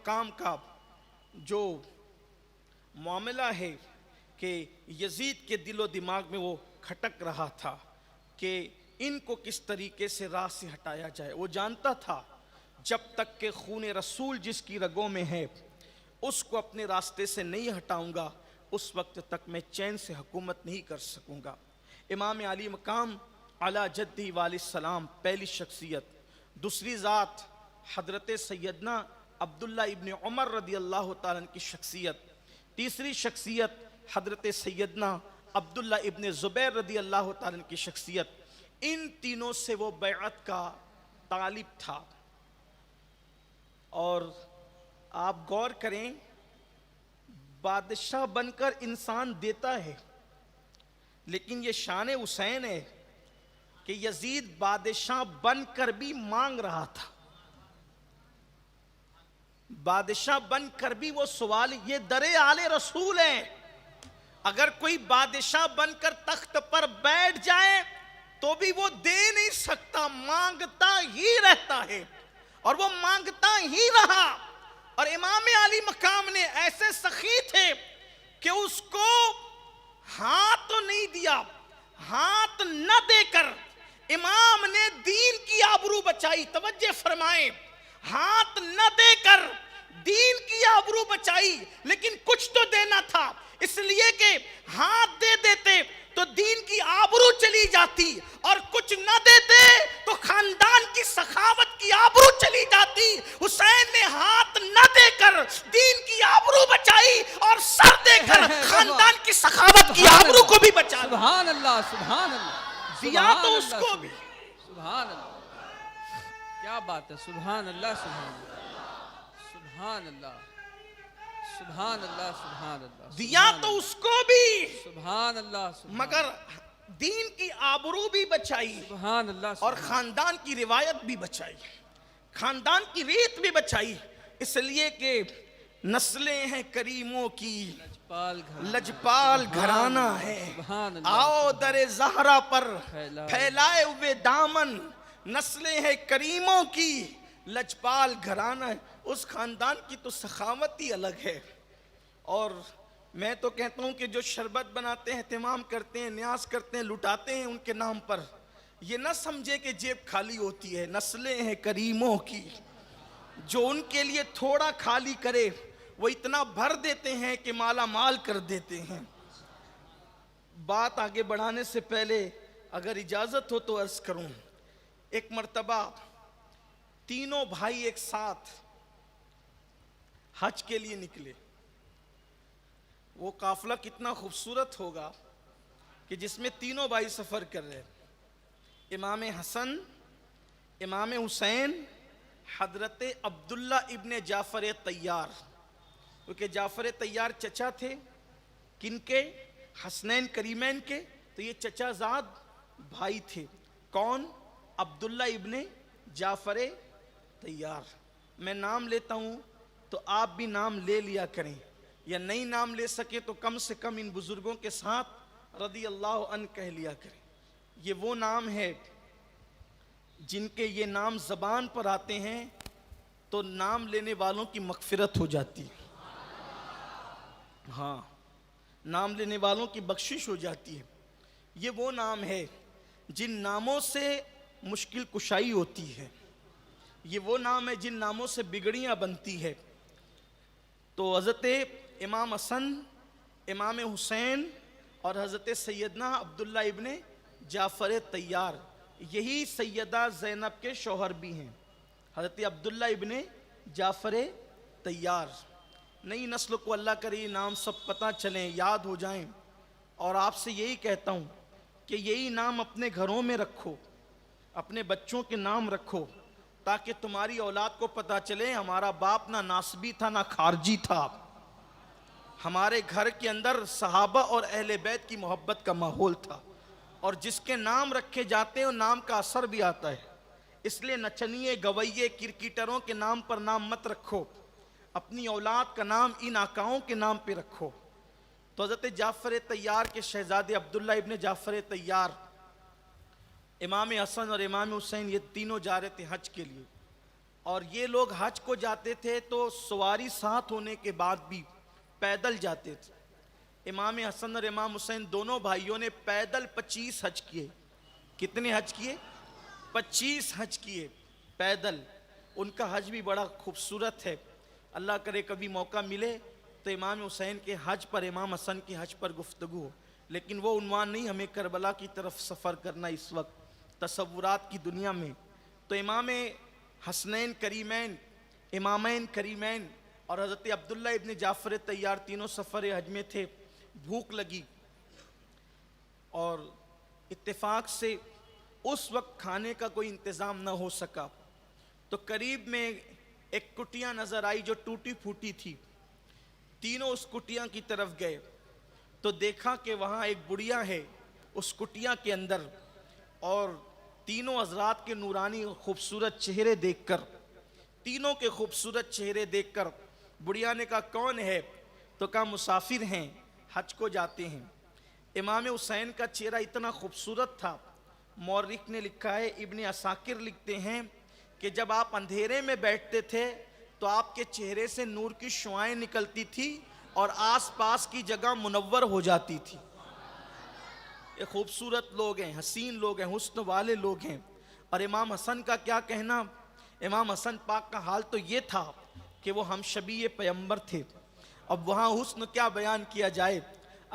مقام کا جو معاملہ ہے کہ یزید کے دل و دماغ میں وہ کھٹک رہا تھا کہ ان کو کس طریقے سے راہ سے ہٹایا جائے. وہ جانتا تھا جب تک کہ خون رسول جس کی رگوں میں ہے اس کو اپنے راستے سے نہیں ہٹاؤں گا اس وقت تک میں چین سے حکومت نہیں کر سکوں گا. امام علی مقام علی جدہ والہ السلام پہلی شخصیت. دوسری ذات حضرت سیدنا عبداللہ ابن عمر رضی اللہ تعالیٰ عنہ کی شخصیت. تیسری شخصیت حضرت سیدنا عبداللہ ابن زبیر رضی اللہ تعالیٰ عنہ کی شخصیت. ان تینوں سے وہ بیعت کا طالب تھا. اور آپ غور کریں بادشاہ بن کر انسان دیتا ہے لیکن یہ شان حسین ہے کہ یزید بادشاہ بن کر بھی مانگ رہا تھا. بادشاہ بن کر بھی وہ سوال, یہ در آل رسول ہے. اگر کوئی بادشاہ بن کر تخت پر بیٹھ جائے تو بھی وہ دے نہیں سکتا, مانگتا ہی رہتا ہے اور وہ مانگتا ہی رہا. اور امام علی مقام نے ایسے سخی تھے کہ اس کو ہاتھ تو نہیں دیا, ہاتھ نہ دے کر امام نے دین کی آبرو بچائی. توجہ فرمائیں, ہاتھ نہ دے کر دین کی آبرو بچائی, لیکن کچھ تو دینا تھا. اس لیے کہ ہاتھ دے دیتے تو دین کی آبرو چلی جاتی اور کچھ نہ دیتے تو خاندان کی سخاوت کی آبرو چلی جاتی. حسین نے ہاتھ نہ دے کر دین کی آبرو بچائی اور سر دے کر خاندان کی سخاوت کی آبرو کو بھی بچا. سبحان اللہ, سبحان اللہ. دیا تو اس کو بھی. سبحان اللہ, کیا بات ہے. سبحان اللہ, سبحان اللہ, سبحان اللہ, سبحان اللہ, سبحان اللہ. دیا تو اس کو بھی, سبحان اللہ, مگر دین کی آبرو بھی بچائی سبحان اللہ, اور خاندان کی روایت بھی بچائی, خاندان کی ریت بھی بچائی. اس لیے کہ نسلیں ہیں کریموں کی, لجپال گھرانہ ہے. آؤ در زہرا پر پھیلائے ہوئے دامن, نسلیں ہیں کریموں کی, لجپال گھرانہ ہے. اس خاندان کی تو سخاوت ہی الگ ہے. اور میں تو کہتا ہوں کہ جو شربت بناتے ہیں, اہتمام کرتے ہیں, نیاز کرتے ہیں, لٹاتے ہیں ان کے نام پر, یہ نہ سمجھے کہ جیب خالی ہوتی ہے. نسلیں ہیں کریموں کی, جو ان کے لیے تھوڑا خالی کرے وہ اتنا بھر دیتے ہیں کہ مالا مال کر دیتے ہیں. بات آگے بڑھانے سے پہلے اگر اجازت ہو تو عرض کروں, ایک مرتبہ تینوں بھائی ایک ساتھ حج کے لیے نکلے. وہ قافلہ کتنا خوبصورت ہوگا کہ جس میں تینوں بھائی سفر کر رہے, امام حسن, امام حسین, حضرت عبداللہ ابن جعفر طیار. کیونکہ جعفر طیار چچا تھے کن کے؟ حسنین کریمین کے. تو یہ چچا زاد بھائی تھے. کون؟ عبداللہ ابن جعفر طیار. میں نام لیتا ہوں تو آپ بھی نام لے لیا کریں, یا نہیں نام لے سکے تو کم سے کم ان بزرگوں کے ساتھ رضی اللہ عنہ کہہ لیا کریں. یہ وہ نام ہے جن کے یہ نام زبان پر آتے ہیں تو نام لینے والوں کی مغفرت ہو جاتی ہے. ہاں, نام لینے والوں کی بخشش ہو جاتی ہے. یہ وہ نام ہے جن ناموں سے مشکل کشائی ہوتی ہے. یہ وہ نام ہے جن ناموں سے بگڑیاں بنتی ہے. تو حضرت امام حسن, امام حسین اور حضرت سیدنا عبداللہ ابن جعفر طیار, یہی سیدہ زینب کے شوہر بھی ہیں, حضرت عبداللہ ابن جعفر طیار. نئی نسل کو اللہ کرے یہ نام سب پتہ چلیں, یاد ہو جائیں. اور آپ سے یہی کہتا ہوں کہ یہی نام اپنے گھروں میں رکھو, اپنے بچوں کے نام رکھو, تاکہ تمہاری اولاد کو پتہ چلے ہمارا باپ نہ ناسبی تھا نہ خارجی تھا. ہمارے گھر کے اندر صحابہ اور اہل بیت کی محبت کا ماحول تھا. اور جس کے نام رکھے جاتے ہیں نام کا اثر بھی آتا ہے. اس لیے نچنیے, گویے, کرکٹروں کے نام پر نام مت رکھو, اپنی اولاد کا نام ان آقاؤں کے نام پہ رکھو. تو حضرت جعفر طیار کے شہزادے عبداللہ ابن جعفر طیار, امام حسن اور امام حسین, یہ تینوں جا رہے تھے حج کے لیے. اور یہ لوگ حج کو جاتے تھے تو سواری ساتھ ہونے کے بعد بھی پیدل جاتے تھے. امام حسن اور امام حسین دونوں بھائیوں نے پیدل 25 حج کیے. کتنے حج کیے؟ 25 حج کیے پیدل. ان کا حج بھی بڑا خوبصورت ہے. اللہ کرے کبھی موقع ملے تو امام حسین کے حج پر، امام حسن کے حج پر گفتگو ہو، لیکن وہ عنوان نہیں. ہمیں کربلا کی طرف سفر کرنا اس وقت تصورات کی دنیا میں. تو امام حسنین کریمین، امامین کریمین اور حضرت عبداللہ ابن جعفر طیار تینوں سفر حج میں تھے. بھوک لگی اور اتفاق سے اس وقت کھانے کا کوئی انتظام نہ ہو سکا تو قریب میں ایک کٹیا نظر آئی جو ٹوٹی پھوٹی تھی. تینوں اس کٹیا کی طرف گئے تو دیکھا کہ وہاں ایک بڑھیا ہے اس کٹیا کے اندر، اور تینوں حضرات کے نورانی خوبصورت چہرے دیکھ کر، تینوں کے خوبصورت چہرے دیکھ کر بڑھیا نے کہا کون ہے؟ تو کہا مسافر ہیں، حج کو جاتے ہیں. امام حسین کا چہرہ اتنا خوبصورت تھا، مورخ نے لکھا ہے، ابن عساکر لکھتے ہیں کہ جب آپ اندھیرے میں بیٹھتے تھے تو آپ کے چہرے سے نور کی شعائیں نکلتی تھی اور آس پاس کی جگہ منور ہو جاتی تھی. یہ خوبصورت لوگ ہیں، حسین لوگ ہیں، حسن والے لوگ ہیں. اور امام حسن کا کیا کہنا؟ امام حسن پاک کا حال تو یہ تھا کہ وہ ہم شبیہ پیغمبر تھے. اب وہاں حسن کیا بیان کیا جائے؟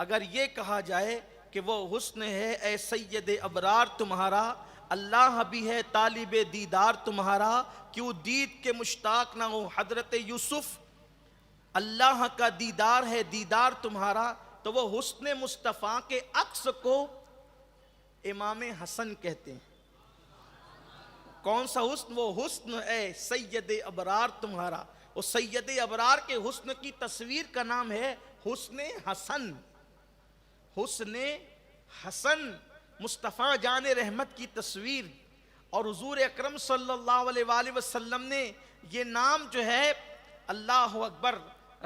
اگر یہ کہا جائے کہ وہ حسن ہے اے سید ابرار تمہارا، اللہ بھی ہے طالب دیدار تمہارا، کیوں دید کے مشتاق نہ ہو حضرت یوسف، اللہ کا دیدار ہے دیدار تمہارا. تو وہ حسن مصطفیٰ کے عکس کو امام حسن کہتے ہیں. کون سا حسن؟ وہ حسن اے سید ابرار تمہارا. وہ سید ابرار کے حسن کی تصویر کا نام ہے حسن حسن. حسن حسن مصطفیٰ جان رحمت کی تصویر. اور حضور اکرم صلی اللہ علیہ وآلہ وسلم نے یہ نام جو ہے اللہ اکبر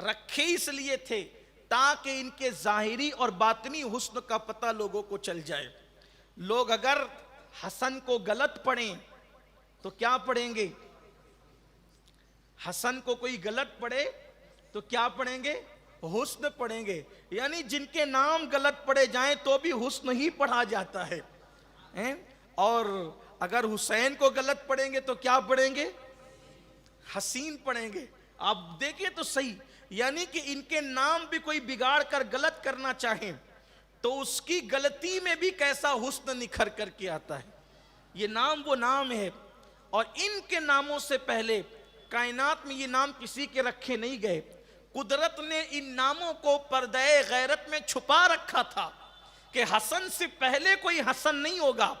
رکھے اس لیے تھے تاکہ ان کے ظاہری اور باطنی حسن کا پتہ لوگوں کو چل جائے. لوگ اگر حسن کو غلط پڑھیں تو کیا پڑھیں گے؟ حسن کو کوئی غلط پڑھے تو کیا پڑھیں گے؟ حسن پڑھیں گے. یعنی جن کے نام غلط پڑھے جائیں تو بھی حسن ہی پڑھا جاتا ہے. اور اگر حسین کو غلط پڑھیں گے تو کیا پڑھیں گے؟ حسین پڑھیں گے. آپ دیکھیں تو صحیح، یعنی کہ ان کے نام بھی کوئی بگاڑ کر غلط کرنا چاہیں تو اس کی غلطی میں بھی کیسا حسن نکھر کر کے آتا ہے. یہ نام وہ نام ہے. اور ان کے ناموں سے پہلے کائنات میں یہ نام کسی کے رکھے نہیں گئے. قدرت نے ان ناموں کو پردہ غیرت میں چھپا رکھا تھا کہ حسن سے پہلے کوئی حسن نہیں ہوگا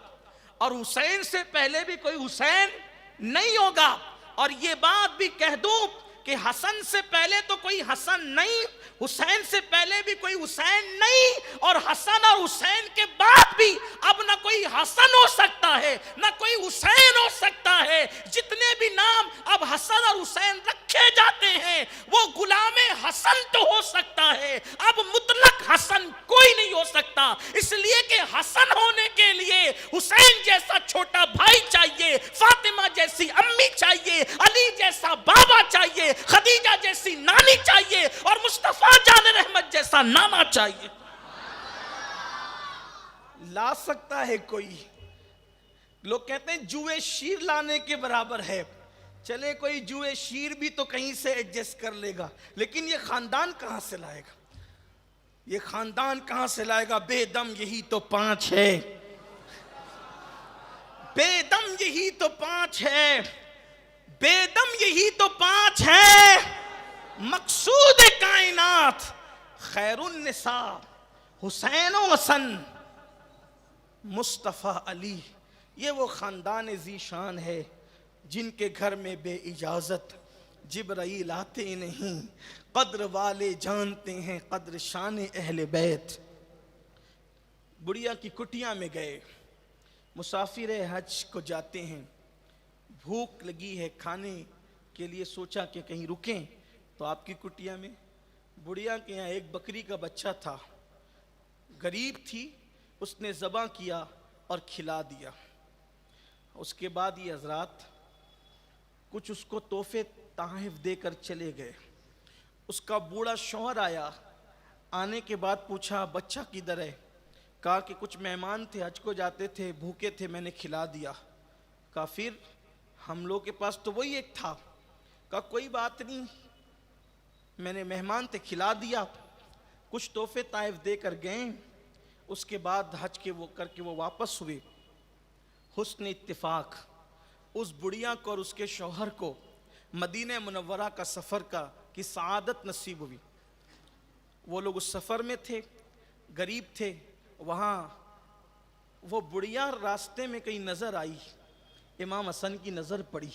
اور حسین سے پہلے بھی کوئی حسین نہیں ہوگا. اور یہ بات بھی کہہ دوں کہ حسن سے پہلے تو کوئی حسن نہیں، حسین سے پہلے بھی کوئی حسین نہیں، اور حسن اور حسین کے بعد بھی اب نہ کوئی حسن ہو سکتا ہے نہ کوئی حسین ہو سکتا ہے. جتنے بھی نام اب حسن اور حسین رکھے جاتے ہیں وہ غلام حسن تو ہو سکتا ہے، اب مطلق حسن کوئی نہیں ہو سکتا. اس لیے کہ حسن ہونے کے لیے حسین جیسا چھوٹا بھائی چاہیے، فاطمہ جیسی امی چاہیے، علی جیسا بابا چاہیے، خدیجہ جیسی نانی چاہیے، اور مصطفیٰ جان رحمت جیسا نانا چاہیے. لا سکتا ہے کوئی؟ لوگ کہتے ہیں جوئے شیر لانے کے برابر ہے. چلے کوئی جوئے شیر بھی تو کہیں سے ایڈجسٹ کر لے گا، لیکن یہ خاندان کہاں سے لائے گا؟ یہ خاندان کہاں سے لائے گا؟ بے دم یہی تو 5 ہے، بے دم یہی تو 5 ہے، بے دم یہی تو 5 ہے. مقصود کائنات خیر النساء حسین و حسن مصطفیٰ علی. یہ وہ خاندان ذی شان ہے جن کے گھر میں بے اجازت جبرائیل آتے نہیں. قدر والے جانتے ہیں قدر شان اہل بیت. بڑھیا کی کٹیا میں گئے، مسافر حج کو جاتے ہیں، بھوک لگی ہے کھانے کے لیے، سوچا کہ کہیں رکیں. تو آپ کی کٹیا میں بڑھیا کے یہاں ایک بکری کا بچہ تھا، غریب تھی، اس نے ذبح کیا اور کھلا دیا. اس کے بعد یہ حضرات کچھ اس کو تحفے تحائف دے کر چلے گئے۔ اس کا بوڑھا شوہر آیا، آنے کے بعد پوچھا بچہ کدھر ہے؟ کہا کہ کچھ مہمان تھے، حج کو جاتے تھے، بھوکے تھے، میں نے کھلا دیا۔ کہا پھر ہم لوگ کے پاس تو وہی ایک تھا۔ کہا کوئی بات نہیں، میں نے مہمان تھے کھلا دیا، کچھ تحفے تحائف دے کر گئے۔ اس کے بعد حج کے وہ کر کے وہ واپس ہوئے۔ حسن اتفاق اس بڑھیا کو اور اس کے شوہر کو مدینہ منورہ کا سفر کی سعادت نصیب ہوئی۔ وہ لوگ اس سفر میں تھے، غریب تھے، وہاں وہ بڑھیا راستے میں کہیں نظر آئی، امام حسن کی نظر پڑی،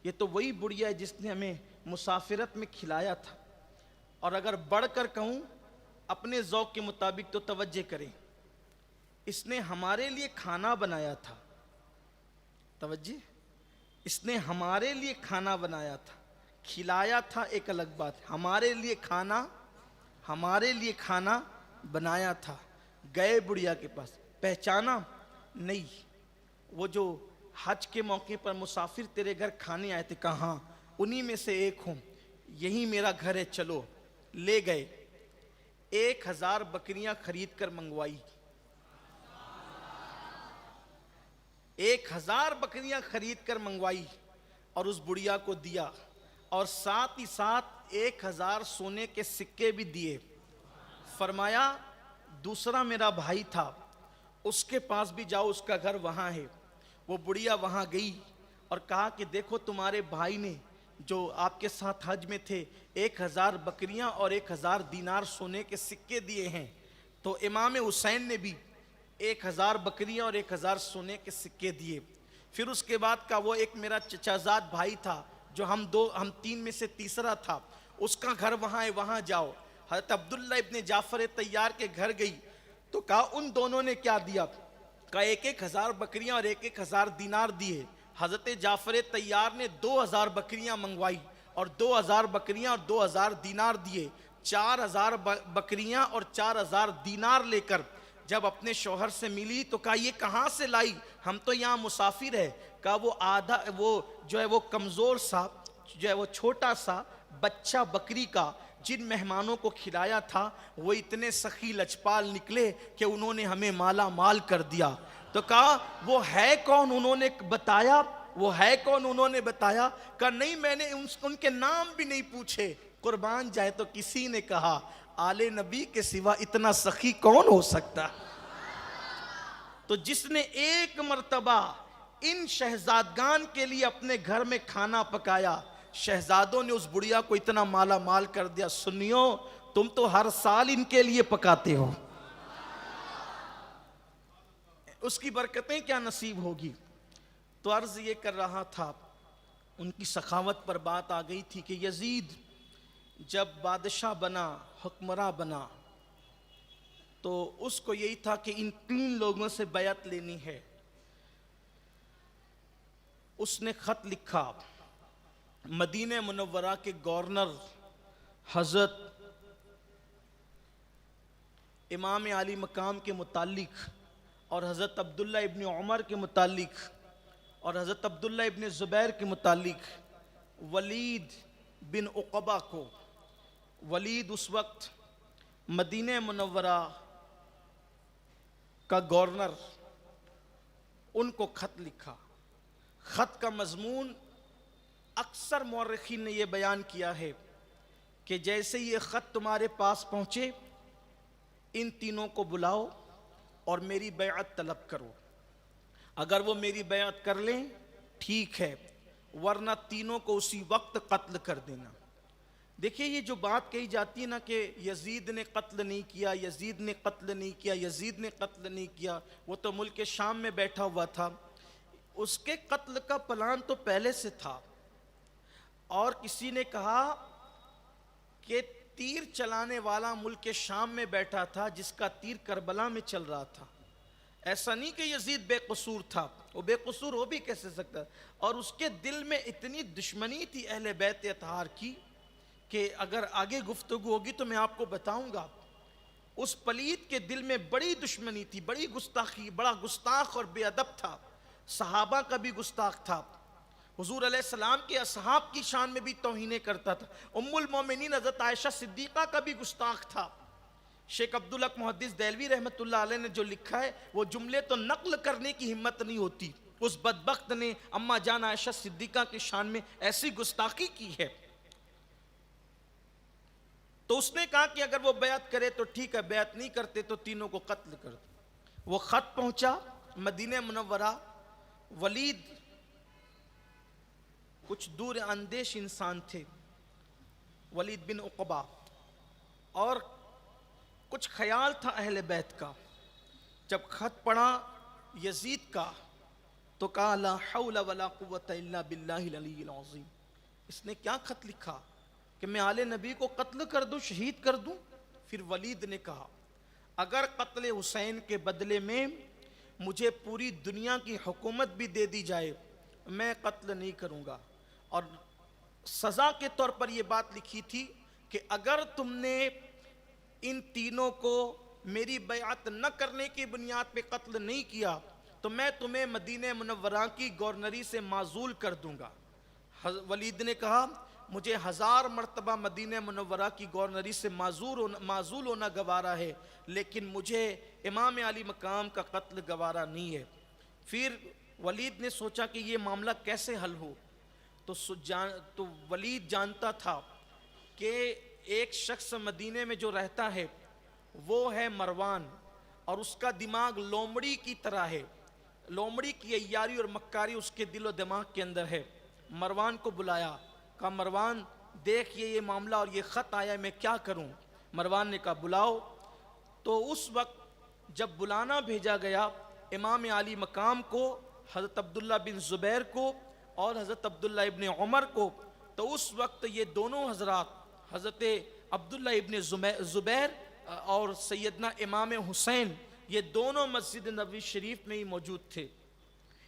یہ تو وہی بڑھیا ہے جس نے ہمیں مسافرت میں کھلایا تھا۔ اور اگر بڑھ کر کہوں اپنے ذوق کے مطابق تو توجہ کریں، اس نے ہمارے لیے کھانا بنایا تھا۔ توجہ، اس نے ہمارے لیے کھانا بنایا تھا، کھلایا تھا ایک الگ بات، ہمارے لیے کھانا بنایا تھا۔ گئے بڑھیا کے پاس، پہچانا نہیں، وہ جو حج کے موقع پر مسافر تیرے گھر کھانے آئے تھے، کہاں؟ انہی میں سے ایک ہوں، یہی میرا گھر ہے، چلو۔ لے گئے، 1000 بکریاں خرید کر منگوائی، 1000 بکریاں خرید کر منگوائی اور اس بڑھیا کو دیا، اور ساتھ ہی ساتھ 1000 سونے کے سکے بھی دیے۔ فرمایا دوسرا میرا بھائی تھا، اس کے پاس بھی جاؤ، اس کا گھر وہاں ہے۔ وہ بڑھیا وہاں گئی اور کہا کہ دیکھو تمہارے بھائی نے جو آپ کے ساتھ حج میں تھے 1000 بکریاں اور 1000 دینار سونے کے سکے دیے ہیں۔ تو امام حسین نے بھی 1000 بکریاں اور 1000 سونے کے سکے دیے۔ پھر اس کے بعد کا وہ ایک میرا چچا زاد بھائی تھا جو ہم 3 میں سے تیسرا تھا، اس کا گھر وہاں ہے، وہاں جاؤ۔ حضرت عبداللہ ابن جعفر طیار کے گھر گئی تو کہا ان دونوں نے کیا دیا؟ کہا 1000 بکریاں اور 1000 دینار دیے۔ حضرت جعفر طیار نے 2000 بکریاں منگوائی اور 2000 بکریاں اور 2000 دینار دیے۔ 4000 بکریاں اور 4000 دینار لے کر جب اپنے شوہر سے ملی تو کہا یہ کہاں سے لائی؟ ہم تو یہاں مسافر ہے۔ کہا وہ جو ہے وہ کمزور سا، جو ہے وہ چھوٹا سا بچہ بکری کا جن مہمانوں کو کھلایا تھا وہ اتنے سخی لچپال نکلے کہ انہوں نے ہمیں مالا مال کر دیا۔ تو کہا وہ ہے کون؟ انہوں نے بتایا، وہ ہے کون؟ انہوں نے بتایا۔ کہا نہیں، میں نے ان کے نام بھی نہیں پوچھے۔ قربان جائے تو کسی نے کہا آل نبی کے سوا اتنا سخی کون ہو سکتا؟ تو جس نے ایک مرتبہ ان شہزادگان کے لیے اپنے گھر میں کھانا پکایا، شہزادوں نے اس بڑھیا کو اتنا مالا مال کر دیا۔ سنیو، تم تو ہر سال ان کے لیے پکاتے ہو، اس کی برکتیں کیا نصیب ہوگی؟ تو عرض یہ کر رہا تھا، ان کی سخاوت پر بات آ گئی تھی کہ یزید جب بادشاہ بنا، حکمراں بنا، تو اس کو یہی تھا کہ ان 3 لوگوں سے بیعت لینی ہے۔ اس نے خط لکھا مدینہ منورہ کے گورنر حضرت امام علی مقام کے متعلق اور حضرت عبداللہ ابن عمر کے متعلق اور حضرت عبداللہ ابن زبیر کے متعلق ولید بن عقبہ کو، ولید اس وقت مدینہ منورہ کا گورنر، ان کو خط لکھا۔ خط کا مضمون اکثر مورخین نے یہ بیان کیا ہے کہ جیسے یہ خط تمہارے پاس پہنچے ان تینوں کو بلاؤ اور میری بیعت طلب کرو، اگر وہ میری بیعت کر لیں ٹھیک ہے، ورنہ تینوں کو اسی وقت قتل کر دینا۔ دیکھیے یہ جو بات کہی جاتی ہے نا کہ یزید نے قتل نہیں کیا، یزید نے قتل نہیں کیا، یزید نے قتل نہیں کیا، وہ تو ملک شام میں بیٹھا ہوا تھا، اس کے قتل کا پلان تو پہلے سے تھا۔ اور کسی نے کہا کہ تیر چلانے والا ملک شام میں بیٹھا تھا جس کا تیر کربلا میں چل رہا تھا، ایسا نہیں کہ یزید بے قصور تھا، وہ بے قصور ہو بھی کیسے سکتا؟ اور اس کے دل میں اتنی دشمنی تھی اہل بیت اطہار کی کہ اگر آگے گفتگو ہوگی تو میں آپ کو بتاؤں گا، اس پلید کے دل میں بڑی دشمنی تھی، بڑی گستاخی، بڑا گستاخ اور بے ادب تھا، صحابہ کا بھی گستاخ تھا۔ حضور علیہ السلام کے اصحاب کی شان میں بھی توہینیں کرتا تھا. ام المومنین حضرت عائشہ صدیقہ کا بھی گستاخ تھا. شیخ عبدالحق محدث دہلوی رحمۃ اللہ علیہ نے جو لکھا ہے وہ جملے تو نقل کرنے کی ہمت نہیں ہوتی. اس بدبخت نے اما جان عائشہ صدیقہ کی شان میں ایسی گستاخی کی ہے. تو اس نے کہا کہ اگر وہ بیعت کرے تو ٹھیک ہے, بیعت نہیں کرتے تو تینوں کو قتل کر دو. وہ خط پہنچا مدینہ منورہ. ولید کچھ دور اندیش انسان تھے, ولید بن عقبہ, اور کچھ خیال تھا اہل بیت کا. جب خط پڑھا یزید کا تو کہا لا حول ولا قوت الا باللہ العلی العظیم. اس نے کیا خط لکھا کہ میں آل نبی کو قتل کر دوں, شہید کر دوں. پھر ولید نے کہا اگر قتل حسین کے بدلے میں مجھے پوری دنیا کی حکومت بھی دے دی جائے میں قتل نہیں کروں گا. اور سزا کے طور پر یہ بات لکھی تھی کہ اگر تم نے ان تینوں کو میری بیعت نہ کرنے کی بنیاد پہ قتل نہیں کیا تو میں تمہیں مدینہ منورہ کی گورنری سے معزول کر دوں گا. ولید نے کہا مجھے 1000 مرتبہ مدینہ منورہ کی گورنری سے معزول ہونا گوارا ہے, لیکن مجھے امام علی مقام کا قتل گوارا نہیں ہے. پھر ولید نے سوچا کہ یہ معاملہ کیسے حل ہو. تو ولید جانتا تھا کہ ایک شخص مدینے میں جو رہتا ہے وہ ہے مروان, اور اس کا دماغ لومڑی کی طرح ہے. لومڑی کی عیاری اور مکاری اس کے دل و دماغ کے اندر ہے. مروان کو بلایا, کہا مروان دیکھ یہ معاملہ اور یہ خط آیا میں کیا کروں. مروان نے کہا بلاؤ. تو اس وقت جب بلانا بھیجا گیا امام علی مقام کو, حضرت عبداللہ بن زبیر کو اور حضرت عبداللہ ابن عمر کو, تو اس وقت یہ دونوں حضرات حضرت عبداللہ ابن زبیر اور سیدنا امام حسین یہ دونوں مسجد نبوی شریف میں ہی موجود تھے.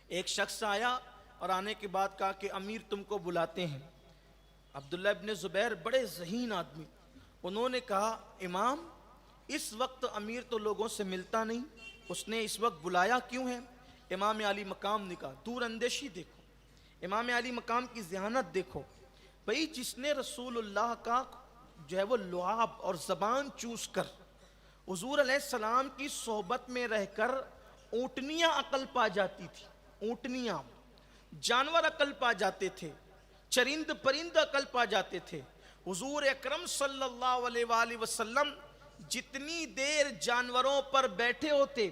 ایک شخص آیا اور آنے کے بعد کہا کہ امیر تم کو بلاتے ہیں. عبداللہ ابن زبیر بڑے ذہین آدمی, انہوں نے کہا امام اس وقت امیر تو لوگوں سے ملتا نہیں, اس نے اس وقت بلایا کیوں ہے. امام علی مقام نے کہا دور اندیشی دیکھو, امام علی مقام کی ذہانت دیکھو. بھئی جس نے رسول اللہ کا جو ہے وہ لعاب اور زبان چوس کر حضور علیہ السلام کی صحبت میں رہ کر اونٹنیاں عقل پا جاتی تھی, اونٹنیاں جانور عقل پا جاتے تھے, چرند پرند عقل پا جاتے تھے. حضور اکرم صلی اللہ علیہ وآلہ وسلم جتنی دیر جانوروں پر بیٹھے ہوتے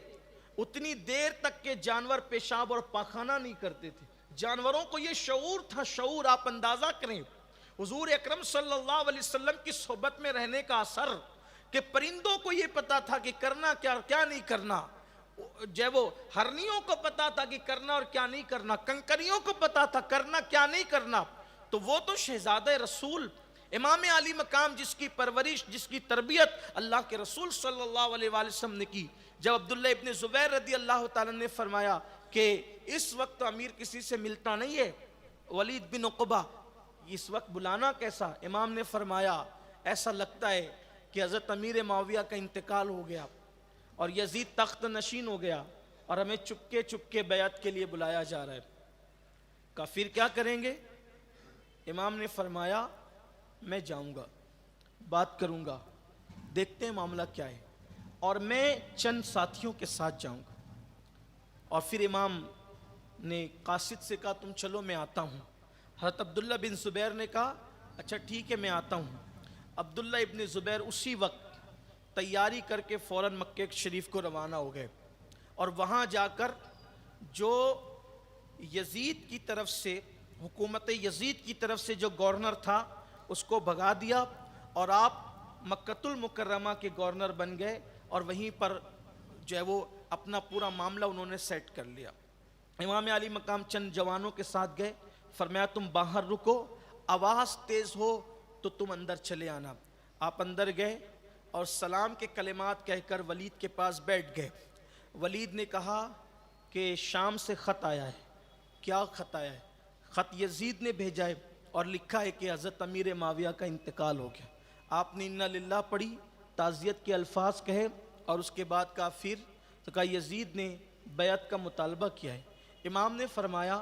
اتنی دیر تک کے جانور پیشاب اور پاخانہ نہیں کرتے تھے. جانوروں کو یہ شعور تھا, شعور آپ اندازہ کریں. حضور اکرم صلی اللہ علیہ وسلم کی صحبت میں رہنے کا اثر کہ پرندوں کو یہ پتا تھا کہ کرنا کیا نہیں کرنا, جو وہ ہرنیوں کو پتا تھا کہ کرنا اور کیا نہیں کرنا, کنکریوں کو پتا تھا کرنا کیا نہیں کرنا. تو وہ تو شہزادہ رسول امام علی مقام جس کی پرورش جس کی تربیت اللہ کے رسول صلی اللہ علیہ وآلہ وسلم نے کی. جب عبداللہ ابن زبیر رضی اللہ تعالیٰ نے فرمایا کہ اس وقت امیر کسی سے ملتا نہیں ہے, ولید بن عقبہ اس وقت بلانا کیسا. امام نے فرمایا ایسا لگتا ہے کہ حضرت امیر معاویہ کا انتقال ہو گیا اور یزید تخت نشین ہو گیا اور ہمیں چپکے چپکے بیعت کے لیے بلایا جا رہا ہے. کہا پھر کیا کریں گے. امام نے فرمایا میں جاؤں گا, بات کروں گا, دیکھتے ہیں معاملہ کیا ہے, اور میں چند ساتھیوں کے ساتھ جاؤں گا. اور پھر امام نے قاصد سے کہا تم چلو میں آتا ہوں. حضرت عبداللہ بن زبیر نے کہا اچھا ٹھیک ہے میں آتا ہوں. عبداللہ ابن زبیر اسی وقت تیاری کر کے فوراً مکہ شریف کو روانہ ہو گئے, اور وہاں جا کر جو یزید کی طرف سے حکومت یزید کی طرف سے جو گورنر تھا اس کو بھگا دیا, اور آپ مکۃ المکرمہ کے گورنر بن گئے, اور وہیں پر جو ہے وہ اپنا پورا معاملہ انہوں نے سیٹ کر لیا. امام علی مقام چند جوانوں کے ساتھ گئے, فرمایا تم باہر رکو, آواز تیز ہو تو تم اندر چلے آنا. آپ اندر گئے اور سلام کے کلمات کہہ کر ولید کے پاس بیٹھ گئے. ولید نے کہا کہ شام سے خط آیا ہے. کیا خط آیا ہے؟ خط یزید نے بھیجا ہے اور لکھا ہے کہ حضرت امیر معاویہ کا انتقال ہو گیا. آپ نے انا للہ پڑھی, تعزیت کے الفاظ کہے, اور اس کے بعد کہا پھر, تو کہا یزید نے بیعت کا مطالبہ کیا ہے. امام نے فرمایا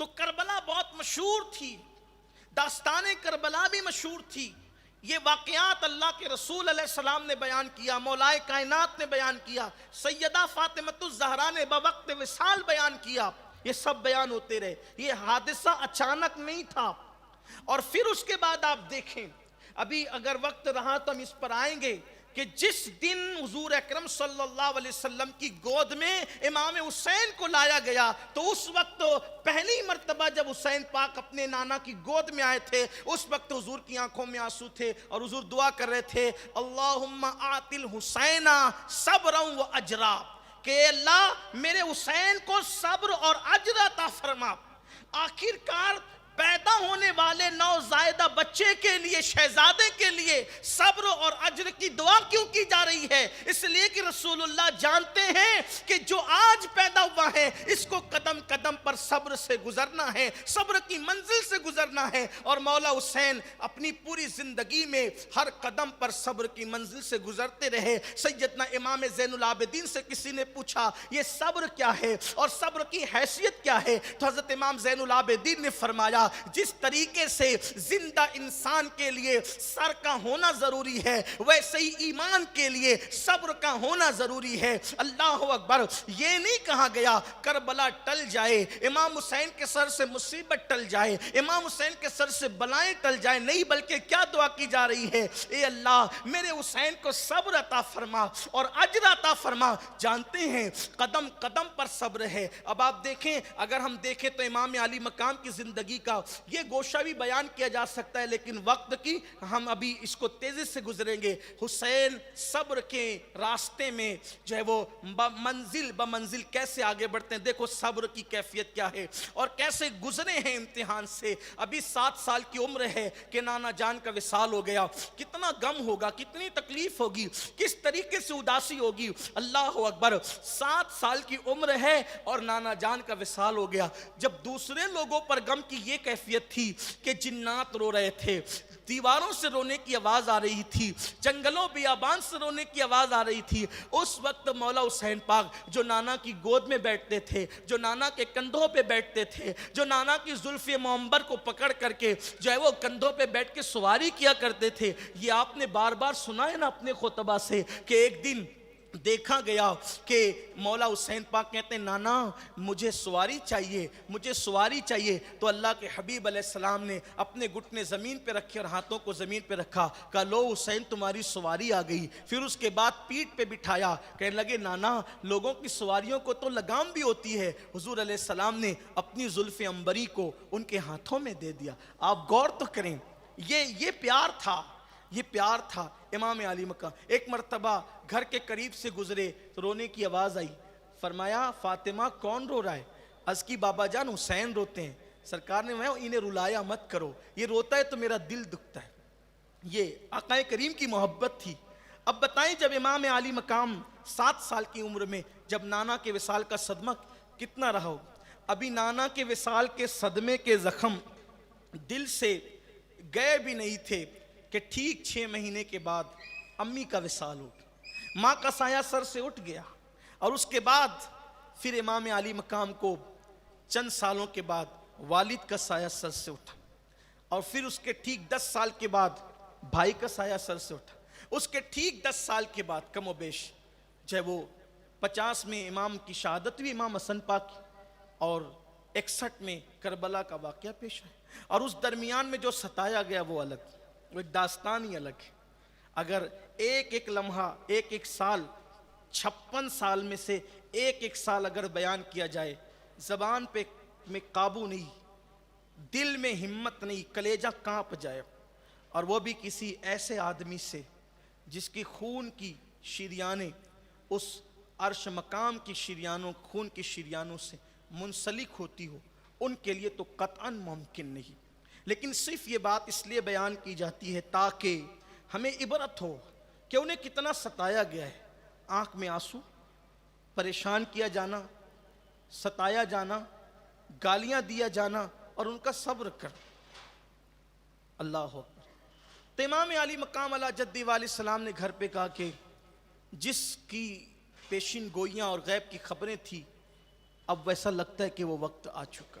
تو کربلا بہت مشہور تھی، داستان کربلا بھی مشہور تھی. یہ واقعات اللہ کے رسول علیہ السلام نے بیان کیا، مولائے کائنات نے بیان کیا، سیدہ فاطمۃ الزہرا نے بوقت وصال بیان کیا. یہ سب بیان ہوتے رہے. یہ حادثہ اچانک نہیں تھا. اور پھر اس کے بعد آپ دیکھیں، ابھی اگر وقت رہا تو ہم اس پر آئیں گے کہ جس دن حضور اکرم صلی اللہ علیہ وسلم کی گود میں امام حسین کو لایا گیا، تو اس وقت پہلی مرتبہ جب حسین پاک اپنے نانا کی گود میں آئے تھے، اس وقت حضور کی آنکھوں میں آنسو تھے اور حضور دعا کر رہے تھے، اللہم آت الحسین صبرا و اجرا، کہ اللہ میرے حسین کو صبر اور اجر عطا فرما. آخرکار پیدا ہونے والے نوزائیدہ بچے کے لیے، شہزادے کے لیے صبر اور اجر کی دعا کیوں کی جا رہی ہے؟ اس لیے کہ رسول اللہ جانتے ہیں کہ جو آج پیدا ہوا ہے اس کو قدم قدم پر صبر سے گزرنا ہے، صبر کی منزل سے گزرنا ہے. اور مولا حسین اپنی پوری زندگی میں ہر قدم پر صبر کی منزل سے گزرتے رہے. سیدنا امام زین العابدین سے کسی نے پوچھا یہ صبر کیا ہے اور صبر کی حیثیت کیا ہے؟ تو حضرت امام زین العابدین نے فرمایا، جس طریقے سے زندہ انسان کے لیے سر کا ہونا ضروری ہے، ویسے ہی ایمان کے لیے صبر کا ہونا ضروری ہے. اللہ اکبر. یہ نہیں کہا گیا کربلا ٹل جائے، امام حسین کے سر سے مصیبت ٹل جائے، امام حسین کے سر سے بلائیں ٹل جائیں، نہیں، بلکہ کیا دعا کی جا رہی ہے؟ اے اللہ میرے حسین کو صبر عطا فرما اور اجر عطا فرما. جانتے ہیں قدم قدم پر صبر ہے. اب آپ دیکھیں، اگر ہم دیکھیں تو امام علی مقام کی زندگی کا یہ گوشہ بھی بیان کیا جا سکتا ہے، لیکن وقت کی ہم ابھی اس کو تیزی سے گزریں گے. حسین صبر کے راستے میں جو ہے وہ منزل بمنزل کیسے آگے بڑھتے ہیں. دیکھو صبر کی کیفیت کیا ہے اور کیسے گزرے ہیں امتحان سے. ابھی 7 سال کی عمر ہے کہ نانا جان کا وصال ہو گیا. کتنا غم ہوگا، کتنی تکلیف ہوگی، کس طریقے سے اداسی ہوگی. اللہ اکبر. 7 سال کی عمر ہے اور نانا جان کا وصال ہو گیا. جب دوسرے لوگوں پر غم کی یہ کیفیت تھی کہ جنات رو رہے تھے، دیواروں سے رونے کی آواز آ رہی تھی، جنگلوں بیابان سے رونے کی آواز آ رہی تھی، اس وقت مولا حسین پاک جو نانا کی گود میں بیٹھتے تھے، جو نانا کے کندھوں پہ بیٹھتے تھے، جو نانا کی زلف معمبر کو پکڑ کر کے جو ہے وہ کندھوں پہ بیٹھ کے سواری کیا کرتے تھے. یہ آپ نے بار بار سنا ہے نا اپنے خطبہ سے کہ ایک دن دیکھا گیا کہ مولا حسین پاک کہتے ہیں نانا مجھے سواری چاہیے، مجھے سواری چاہیے. تو اللہ کے حبیب علیہ السلام نے اپنے گھٹنے زمین پہ رکھے اور ہاتھوں کو زمین پہ رکھا، کہا لو حسین تمہاری سواری آ گئی. پھر اس کے بعد پیٹھ پہ بٹھایا، کہنے لگے نانا لوگوں کی سواریوں کو تو لگام بھی ہوتی ہے. حضور علیہ السلام نے اپنی زلف عنبری کو ان کے ہاتھوں میں دے دیا. آپ غور تو کریں، یہ پیار تھا، یہ پیار تھا. امام علی مقام ایک مرتبہ گھر کے قریب سے گزرے تو رونے کی آواز آئی. فرمایا فاطمہ کون رو رہا ہے؟ عرض کی بابا جان حسین روتے ہیں. سرکار نے فرمایا انہیں رلایا مت کرو، یہ روتا ہے تو میرا دل دکھتا ہے. یہ آقا کریم کی محبت تھی. اب بتائیں جب امام علی مقام 7 سال کی عمر میں جب نانا کے وصال کا صدمہ کتنا رہا ہو. ابھی نانا کے وصال کے صدمے کے زخم دل سے گئے بھی نہیں تھے کہ ٹھیک 6 مہینے کے بعد امی کا وصال ہو گیا. ماں کا سایہ سر سے اٹھ گیا اور اس کے بعد پھر امام علی مقام کو چند سالوں کے بعد والد کا سایہ سر سے اٹھا اور پھر اس کے ٹھیک 10 سال کے بعد بھائی کا سایہ سر سے اٹھا. اس کے ٹھیک 10 سال کے بعد کم و بیش جو ہے وہ 50 میں امام کی شہادت ہوئی امام حسن پاک کی اور 61 میں کربلا کا واقعہ پیش آیا. اور اس درمیان میں جو ستایا گیا وہ الگ، وہ ایک داستان ہی الگ ہے. اگر ایک ایک لمحہ، ایک ایک سال، 56 سال میں سے ایک ایک سال اگر بیان کیا جائے، زبان پہ میں قابو نہیں، دل میں ہمت نہیں، کلیجہ کانپ جائے. اور وہ بھی کسی ایسے آدمی سے جس کی خون کی شریانیں اس عرش مقام کی شریانوں، خون کی شریانوں سے منسلک ہوتی ہو، ان کے لیے تو قطعاً ممکن نہیں. لیکن صرف یہ بات اس لیے بیان کی جاتی ہے تاکہ ہمیں عبرت ہو کہ انہیں کتنا ستایا گیا ہے. آنکھ میں آنسو، پریشان کیا جانا، ستایا جانا، گالیاں دیا جانا اور ان کا صبر کر. اللہ اکبر. تو امام علی مقام علی جدی علیہ السلام نے گھر پہ کہا کہ جس کی پیشین گوئیاں اور غیب کی خبریں تھی اب ویسا لگتا ہے کہ وہ وقت آ چکا.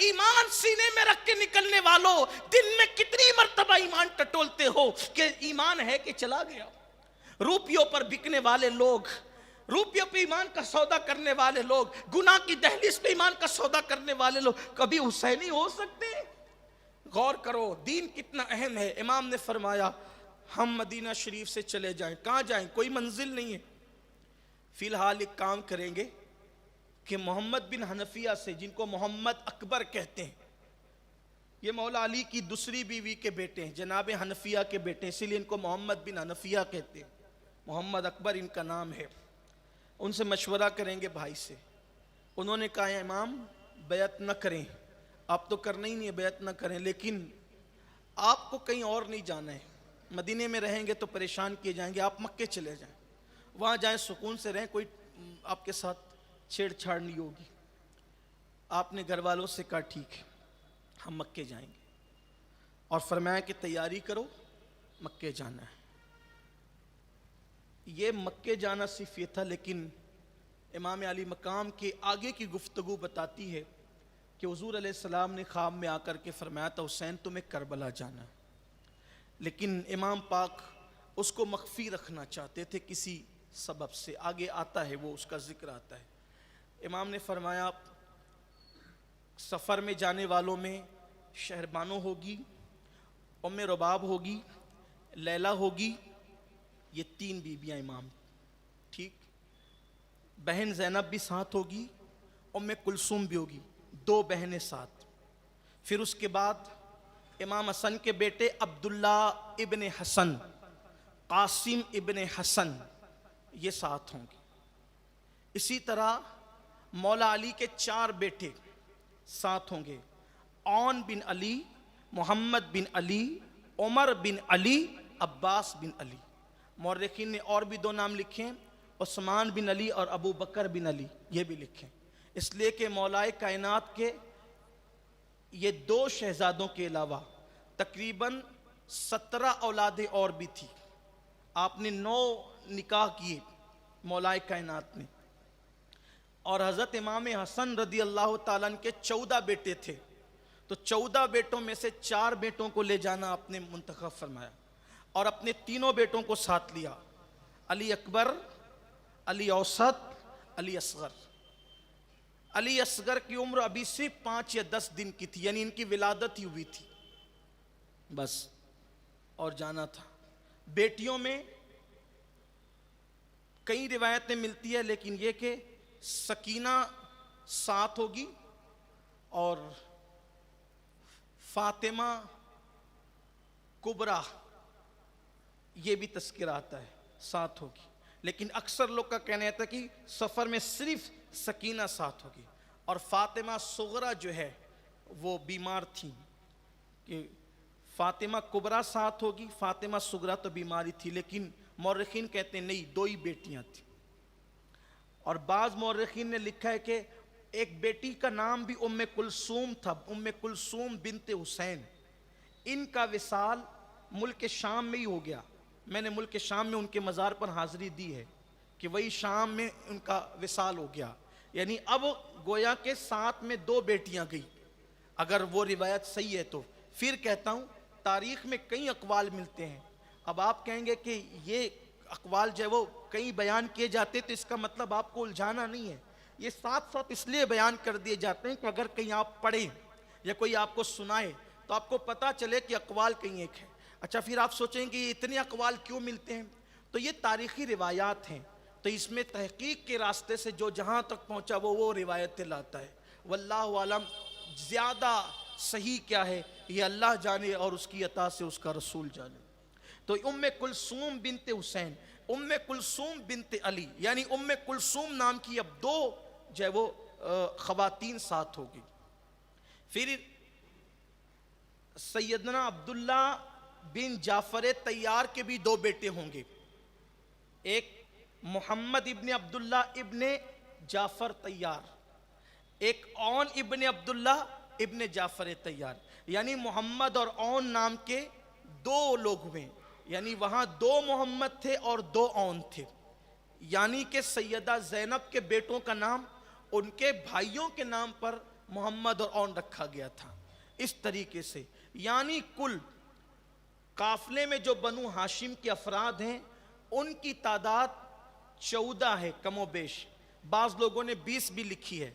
ایمان سینے میں رکھ کے نکلنے والوں، دن میں کتنی مرتبہ ایمان ٹٹولتے ہو کہ ایمان ہے کہ چلا گیا؟ روپیوں پر بکنے والے لوگ، روپیوں پہ ایمان کا سودا کرنے والے لوگ، گناہ کی دہلیز پہ ایمان کا سودا کرنے والے لوگ کبھی حسینی ہو سکتے ہیں؟ غور کرو دین کتنا اہم ہے۔ امام نے فرمایا ہم مدینہ شریف سے چلے جائیں، کہاں جائیں؟ کوئی منزل نہیں ہے، فی الحال ایک کام کریں گے کہ محمد بن حنفیہ سے، جن کو محمد اکبر کہتے ہیں، یہ مولا علی کی دوسری بیوی کے بیٹے ہیں، جناب حنفیہ کے بیٹے ہیں، اسی لیے ان کو محمد بن حنفیہ کہتے ہیں، محمد اکبر ان کا نام ہے۔ ان سے مشورہ کریں گے بھائی سے۔ انہوں نے کہا امام بیعت نہ کریں، آپ تو کرنا ہی نہیں ہے، بیعت نہ کریں، لیکن آپ کو کہیں اور نہیں جانا ہے، مدینے میں رہیں گے تو پریشان کیے جائیں گے، آپ مکے چلے جائیں، وہاں جائیں سکون سے رہیں، کوئی آپ کے ساتھ چھیڑ چھاڑ نہیں ہوگی۔ آپ نے گھر والوں سے کہا ٹھیک ہے ہم مکے جائیں گے، اور فرمایا کہ تیاری کرو مکے جانا ہے۔ یہ مکے جانا صرف یہ تھا، لیکن امام علی مقام کے آگے کی گفتگو بتاتی ہے کہ حضور علیہ السلام نے خواب میں آ کر کے فرمایا تھا حسین تمہیں کربلا جانا ہے، لیکن امام پاک اس کو مخفی رکھنا چاہتے تھے کسی سبب سے، آگے آتا ہے وہ، اس کا ذکر آتا ہے۔ امام نے فرمایا سفر میں جانے والوں میں شہربانو ہوگی، ام رباب ہوگی، لیلہ ہوگی، یہ 3 بیویاں امام، ٹھیک، بہن زینب بھی ساتھ ہوگی، ام کلثوم بھی ہوگی، 2 بہنیں ساتھ۔ پھر اس کے بعد امام حسن کے بیٹے عبداللہ ابن حسن، قاسم ابن حسن، یہ ساتھ ہوں گے۔ اسی طرح مولا علی کے 4 بیٹے ساتھ ہوں گے، عون بن علی، محمد بن علی، عمر بن علی، عباس بن علی۔ مورخین نے اور بھی 2 نام لکھے ہیں، عثمان بن علی اور ابو بکر بن علی، یہ بھی لکھیں، اس لیے کہ مولا کائنات کے یہ 2 شہزادوں کے علاوہ تقریباً 17 اولادیں اور بھی تھی۔ آپ نے 9 نکاح کیے مولا کائنات نے، اور حضرت امام حسن رضی اللہ تعالیٰ عنہ کے 14 بیٹے تھے، تو 14 بیٹوں میں سے 4 بیٹوں کو لے جانا آپ نے منتخب فرمایا، اور اپنے 3 بیٹوں کو ساتھ لیا، علی اکبر، علی اوسط، علی اصغر۔ علی اصغر کی عمر ابھی صرف 5 یا 10 دن کی تھی، یعنی ان کی ولادت ہی ہوئی تھی بس، اور جانا تھا۔ بیٹیوں میں کئی روایتیں ملتی ہے، لیکن یہ کہ سکینہ ساتھ ہوگی اور فاطمہ کبریٰ، یہ بھی تذکرہ آتا ہے ساتھ ہوگی، لیکن اکثر لوگ کا کہنا ہے کہ سفر میں صرف سکینہ ساتھ ہوگی، اور فاطمہ صغریٰ جو ہے وہ بیمار تھیں، کہ فاطمہ کبریٰ ساتھ ہوگی، فاطمہ صغریٰ تو بیماری تھی، لیکن مورخین کہتے ہیں نہیں 2 ہی بیٹیاں تھیں۔ اور بعض مورخین نے لکھا ہے کہ ایک بیٹی کا نام بھی ام کلثوم تھا، ام کلثوم بنت حسین۔ ان کا وصال ملک شام میں ہی ہو گیا، میں نے ملک شام میں ان کے مزار پر حاضری دی ہے کہ وہی شام میں ان کا وصال ہو گیا، یعنی اب گویا کے ساتھ میں 2 بیٹیاں گئی، اگر وہ روایت صحیح ہے تو۔ پھر کہتا ہوں تاریخ میں کئی اقوال ملتے ہیں، اب آپ کہیں گے کہ یہ اقوال جو ہے وہ کئی بیان کیے جاتے تو اس کا مطلب آپ کو الجھانا نہیں ہے، یہ ساتھ ساتھ اس لیے بیان کر دیے جاتے ہیں کہ اگر کہیں آپ پڑھیں یا کوئی آپ کو سنائے تو آپ کو پتہ چلے کہ اقوال کہیں ایک ہے۔ اچھا پھر آپ سوچیں کہ اتنے اقوال کیوں ملتے ہیں، تو یہ تاریخی روایات ہیں، تو اس میں تحقیق کے راستے سے جو جہاں تک پہنچا وہ روایتیں لاتا ہے، واللہ عالم زیادہ صحیح کیا ہے یہ اللہ جانے اور اس کی عطا سے اس کا رسول جانے۔ تو ام کلثوم بنت حسین، ام کلثوم بنت علی، یعنی ام کلثوم نام کی اب 2 جو ہے وہ خواتین ساتھ ہوگی۔ پھر سیدنا عبداللہ بن جعفر طیار کے بھی 2 بیٹے ہوں گے، ایک محمد ابن عبداللہ ابن جعفر طیار، ایک عون ابن عبداللہ ابن جعفر طیار، یعنی محمد اور عون نام کے 2 لوگ ہوئے، یعنی وہاں 2 محمد تھے اور 2 عون تھے، یعنی کہ سیدہ زینب کے بیٹوں کا نام ان کے بھائیوں کے نام پر محمد اور اون رکھا گیا تھا. اس طریقے سے یعنی کل قافلے میں جو بنو ہاشم کے افراد ہیں ان کی تعداد 14 ہے کم و بیش. بعض لوگوں نے 20 بھی لکھی ہے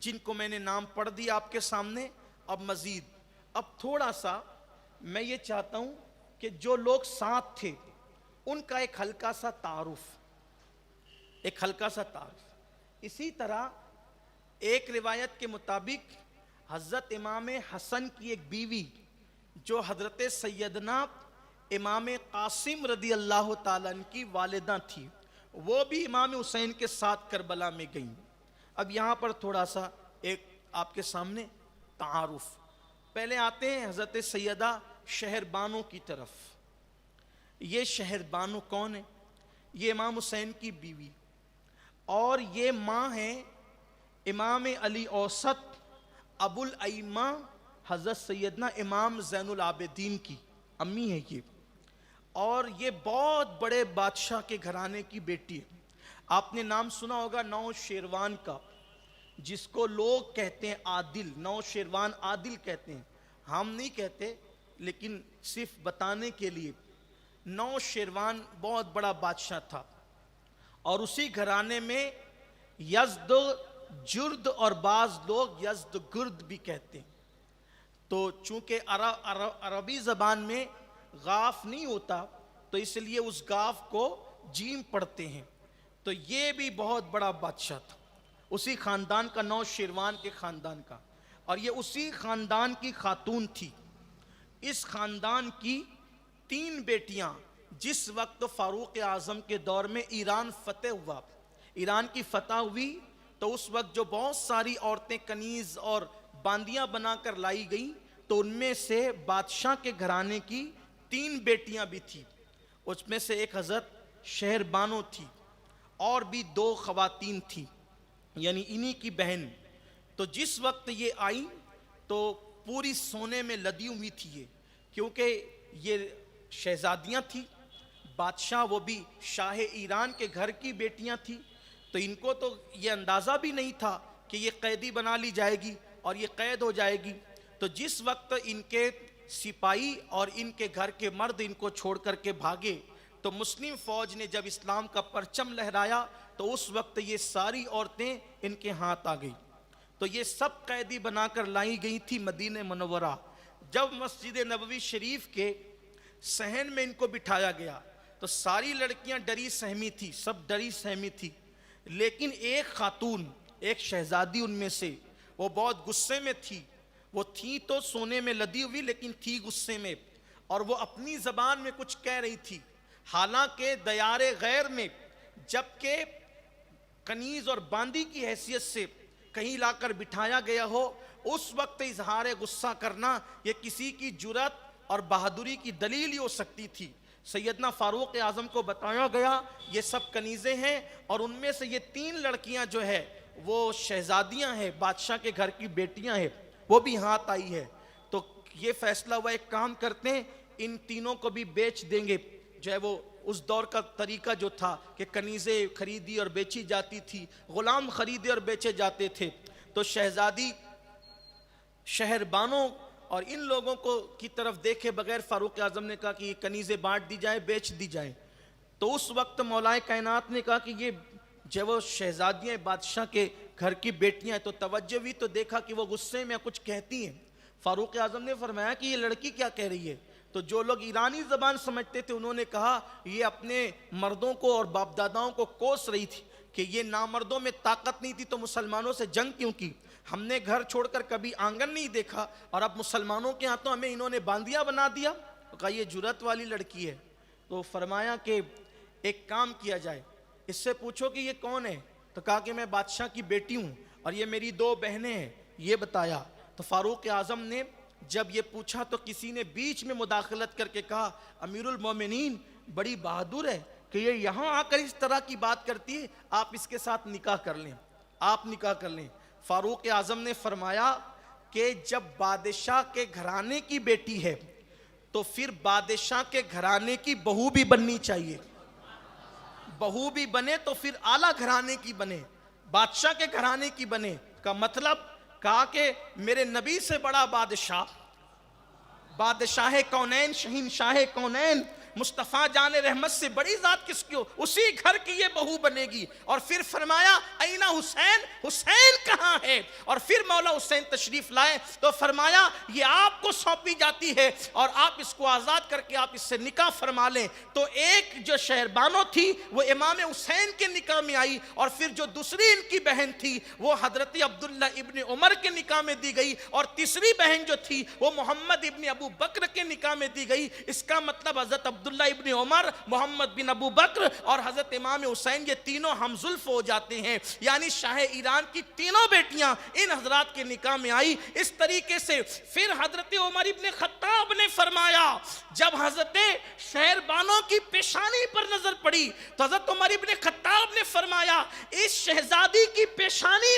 جن کو میں نے نام پڑھ دیا آپ کے سامنے. اب مزید اب تھوڑا سا میں یہ چاہتا ہوں کہ جو لوگ ساتھ تھے ان کا ایک ہلکا سا تعارف. اسی طرح ایک روایت کے مطابق حضرت امام حسن کی ایک بیوی جو حضرت سیدنا امام قاسم رضی اللہ تعالیٰ عنہ کی والدہ تھی وہ بھی امام حسین کے ساتھ کربلا میں گئیں. اب یہاں پر تھوڑا سا ایک آپ کے سامنے تعارف. پہلے آتے ہیں حضرت سیدہ شہر بانو کی طرف. یہ شہر بانو کون ہے؟ یہ امام حسین کی بیوی اور یہ ماں ہیں امام علی اوسط ابو الائمہ حضرت سیدنا امام زین العابدین کی امی ہے یہ. اور یہ بہت بڑے بادشاہ کے گھرانے کی بیٹی ہے. آپ نے نام سنا ہوگا نوشیروان کا جس کو لوگ کہتے ہیں عادل. نوشیروان عادل کہتے ہیں, ہم نہیں کہتے لیکن صرف بتانے کے لیے. نوشیروان بہت بڑا بادشاہ تھا اور اسی گھرانے میں یزد جرد اور بعض لوگ یزد گرد بھی کہتے ہیں. تو چونکہ عربی زبان میں غاف نہیں ہوتا تو اس لیے اس غاف کو جیم پڑھتے ہیں. تو یہ بھی بہت بڑا بادشاہ تھا اسی خاندان کا, نوشیروان کے خاندان کا, اور یہ اسی خاندان کی خاتون تھی. اس خاندان کی 3 بیٹیاں جس وقت فاروق اعظم کے دور میں ایران فتح ہوا, ایران کی فتح ہوئی تو اس وقت جو بہت ساری عورتیں کنیز اور باندیاں بنا کر لائی گئیں تو ان میں سے بادشاہ کے گھرانے کی 3 بیٹیاں بھی تھیں. اس میں سے ایک حضرت شہر بانو تھی اور بھی 2 خواتین تھیں یعنی انہی کی بہن. تو جس وقت یہ آئیں تو پوری سونے میں لدی ہوئی تھی یہ, کیونکہ یہ شہزادیاں تھیں, بادشاہ وہ بھی شاہ ایران کے گھر کی بیٹیاں تھیں. تو ان کو تو یہ اندازہ بھی نہیں تھا کہ یہ قیدی بنا لی جائے گی اور یہ قید ہو جائے گی. تو جس وقت ان کے سپاہی اور ان کے گھر کے مرد ان کو چھوڑ کر کے بھاگے تو مسلم فوج نے جب اسلام کا پرچم لہرایا تو اس وقت یہ ساری عورتیں ان کے ہاتھ آ گئی. تو یہ سب قیدی بنا کر لائی گئی تھی مدینہ منورہ. جب مسجد نبوی شریف کے صحن میں ان کو بٹھایا گیا تو ساری لڑکیاں ڈری سہمی تھی, سب ڈری سہمی تھی. لیکن ایک خاتون, ایک شہزادی ان میں سے, وہ بہت غصے میں تھی. وہ تھی تو سونے میں لدی ہوئی لیکن تھی غصے میں, اور وہ اپنی زبان میں کچھ کہہ رہی تھی. حالانکہ دیار غیر میں جبکہ کنیز اور باندی کی حیثیت سے کہیں لا کر بٹھایا گیا ہو, اس وقت اظہار غصہ کرنا یہ کسی کی جرات اور بہادری کی دلیل ہی ہو سکتی تھی. سیدنا فاروق اعظم کو بتایا گیا یہ سب کنیزیں ہیں اور ان میں سے یہ 3 لڑکیاں جو ہے وہ شہزادیاں ہیں, بادشاہ کے گھر کی بیٹیاں ہیں, وہ بھی ہاتھ آئی ہے. تو یہ فیصلہ ہوا ایک کام کرتے ہیں ان تینوں کو بھی بیچ دیں گے. جو ہے وہ اس دور کا طریقہ جو تھا کہ کنیزیں خریدی اور بیچی جاتی تھی, غلام خریدے اور بیچے جاتے تھے. تو شہزادی شہر بانو اور ان لوگوں کو کی طرف دیکھے بغیر فاروق اعظم نے کہا کہ یہ کنیزیں بانٹ دی جائیں, بیچ دی جائیں. تو اس وقت مولا کائنات نے کہا کہ یہ جب وہ شہزادیاں بادشاہ کے گھر کی بیٹیاں ہیں تو توجہ بھی تو دیکھا کہ وہ غصے میں کچھ کہتی ہیں. فاروق اعظم نے فرمایا کہ یہ لڑکی کیا کہہ رہی ہے. تو جو لوگ ایرانی زبان سمجھتے تھے انہوں نے کہا یہ اپنے مردوں کو اور باپ داداؤں کو کوس رہی تھی کہ یہ نامردوں میں طاقت نہیں تھی تو مسلمانوں سے جنگ کیوں کی, ہم نے گھر چھوڑ کر کبھی آنگن نہیں دیکھا اور اب مسلمانوں کے ہاتھوں ہمیں انہوں نے باندیاں بنا دیا. تو کہا یہ جرات والی لڑکی ہے. تو فرمایا کہ ایک کام کیا جائے, اس سے پوچھو کہ یہ کون ہے. تو کہا کہ میں بادشاہ کی بیٹی ہوں اور یہ میری 2 بہنیں ہیں, یہ بتایا. تو فاروق اعظم نے جب یہ پوچھا تو کسی نے بیچ میں مداخلت کر کے کہا امیر المومنین بڑی بہادر ہے کہ یہ یہاں آ کر اس طرح کی بات کرتی ہے, آپ اس کے ساتھ نکاح کر لیں, آپ نکاح کر لیں. فاروق اعظم نے فرمایا کہ جب بادشاہ کے گھرانے کی بیٹی ہے تو پھر بادشاہ کے گھرانے کی بہو بھی بننی چاہیے. بہو بھی بنے تو پھر اعلیٰ گھرانے کی بنے, بادشاہ کے گھرانے کی بنے. کا مطلب کہا کہ میرے نبی سے بڑا بادشاہ کونین، شہنشاہ کونین، مصطفیٰ جان رحمت سے بڑی ذات کس کی ہو؟ اسی گھر کی یہ بہو بنے گی۔ اور پھر فرمایا اینا حسین، حسین کہاں ہے؟ اور پھر مولا حسین تشریف لائے تو فرمایا یہ آپ کو سونپی جاتی ہے اور آپ اس کو آزاد کر کے آپ اس سے نکاح فرما لیں۔ تو ایک جو شہربانو تھی وہ امام حسین کے نکاح میں آئی، اور پھر جو دوسری ان کی بہن تھی وہ حضرت عبداللہ ابن عمر کے نکاح میں دی گئی، اور تیسری بہن جو تھی وہ محمد ابن ابو بکر کے نکاح میں دی گئی۔ اس کا مطلب حضرت عبداللہ ابن عمر، محمد بن ابو بکر اور حضرت امام حسین یہ تینوں ہم زلف ہو جاتے ہیں، یعنی شاہ ایران کی تینوں بیٹیاں ان حضرات کے نکاح میں آئی۔ اس طریقے سے پھر حضرت عمر ابن خطاب نے فرمایا، جب حضرت شہربانو کی پیشانی پر نظر پڑی تو حضرت عمر ابن خطاب نے فرمایا اس شہزادی کی پیشانی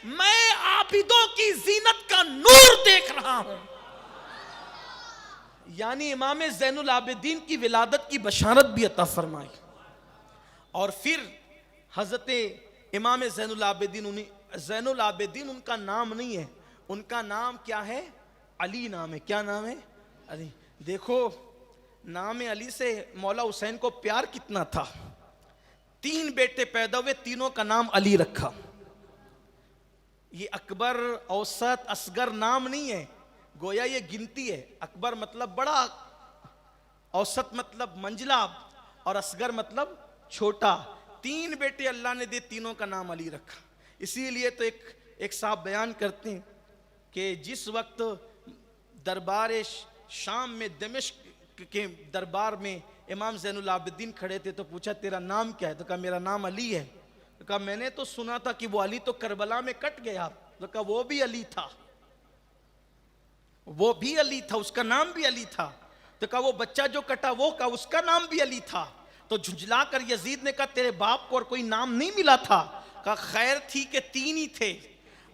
میں عابدوں کی زینت کا نور دیکھ رہا ہوں۔ یعنی امام زین العابدین کی ولادت کی بشارت بھی عطا فرمائی۔ اور پھر حضرت امام زین العابدین ان کا نام نہیں ہے، ان کا نام کیا ہے؟ علی نام ہے۔ کیا نام ہے؟ علی۔ دیکھو نام علی سے مولا حسین کو پیار کتنا تھا۔ 3 بیٹے پیدا ہوئے، تینوں کا نام علی رکھا۔ یہ اکبر، اوسط، اصغر نام نہیں ہے، گویا یہ گنتی ہے۔ اکبر مطلب بڑا، اوسط مطلب منجلا، اور اصغر مطلب چھوٹا۔ 3 بیٹے اللہ نے دے، تینوں کا نام علی رکھا۔ اسی لیے تو ایک صاحب بیان کرتے ہیں کہ جس وقت دربار شام میں، دمشق کے دربار میں امام زین العابدین کھڑے تھے تو پوچھا تیرا نام کیا ہے؟ تو کہا میرا نام علی ہے۔ تو کہا میں نے تو سنا تھا کہ وہ علی تو کربلا میں کٹ گیا۔ تو کہا وہ بھی علی تھا، وہ بھی علی تھا، اس کا نام بھی علی تھا۔ تو کہا وہ بچہ جو کٹا وہ کہا اس کا نام بھی علی تھا۔ تو جھنجھلا کر یزید نے کہا تیرے باپ کو اور کوئی نام نہیں ملا تھا؟ کہا خیر تھی کہ 3 ہی تھے،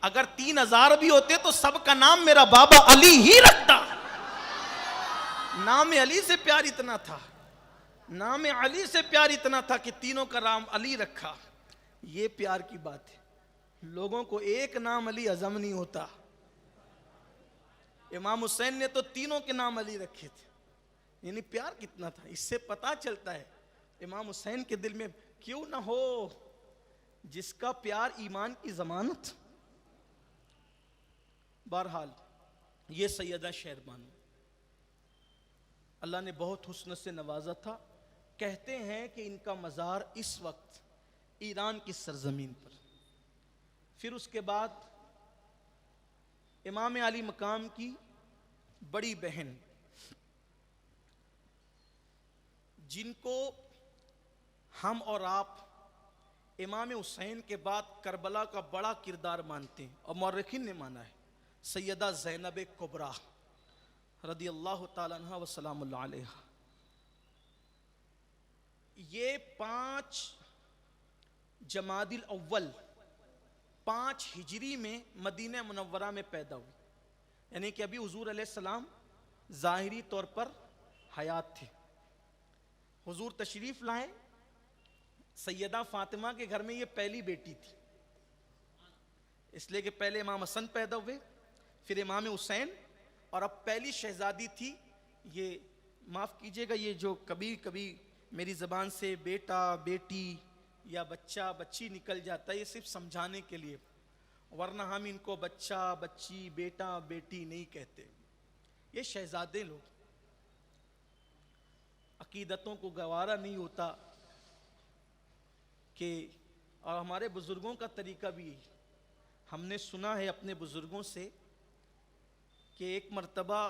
اگر 3000 بھی ہوتے تو سب کا نام میرا بابا علی ہی رکھتا۔ نام علی سے پیار اتنا تھا، نام علی سے پیار اتنا تھا کہ تینوں کا نام علی رکھا۔ یہ پیار کی بات ہے۔ لوگوں کو ایک نام علی ہضم نہیں ہوتا۔ امام حسین نے تو تینوں کے نام علی رکھے تھے، یعنی پیار کتنا تھا۔ اس سے پتا چلتا ہے امام حسین کے دل میں کیوں نہ ہو جس کا پیار ایمان کی ضمانت۔ بہرحال یہ سیدہ شہربانو اللہ نے بہت حسن سے نوازا تھا۔ کہتے ہیں کہ ان کا مزار اس وقت ایران کی سرزمین پر۔ پھر اس کے بعد امام علی مقام کی بڑی بہن جن کو ہم اور آپ امام حسین کے بعد کربلا کا بڑا کردار مانتے ہیں اور مورخین نے مانا ہے، سیدہ زینب کبریٰ رضی اللہ تعالیٰ عنہ و سلام اللہ علیہ۔ یہ 5 جمادی الاول 5 ہجری میں مدینہ منورہ میں پیدا ہوئی، یعنی کہ ابھی حضور علیہ السلام ظاہری طور پر حیات تھے۔ حضور تشریف لائے، سیدہ فاطمہ کے گھر میں یہ پہلی بیٹی تھی، اس لیے کہ پہلے امام حسن پیدا ہوئے، پھر امام حسین، اور اب پہلی شہزادی تھی۔ یہ معاف کیجئے گا، یہ جو کبھی کبھی میری زبان سے بیٹا بیٹی یا بچہ بچی نکل جاتا ہے، یہ صرف سمجھانے کے لیے، ورنہ ہم ان کو بچہ بچی بیٹا بیٹی نہیں کہتے۔ یہ شہزادے لوگ، عقیدتوں کو گوارا نہیں ہوتا کہ، اور ہمارے بزرگوں کا طریقہ بھی یہی، ہم نے سنا ہے اپنے بزرگوں سے کہ ایک مرتبہ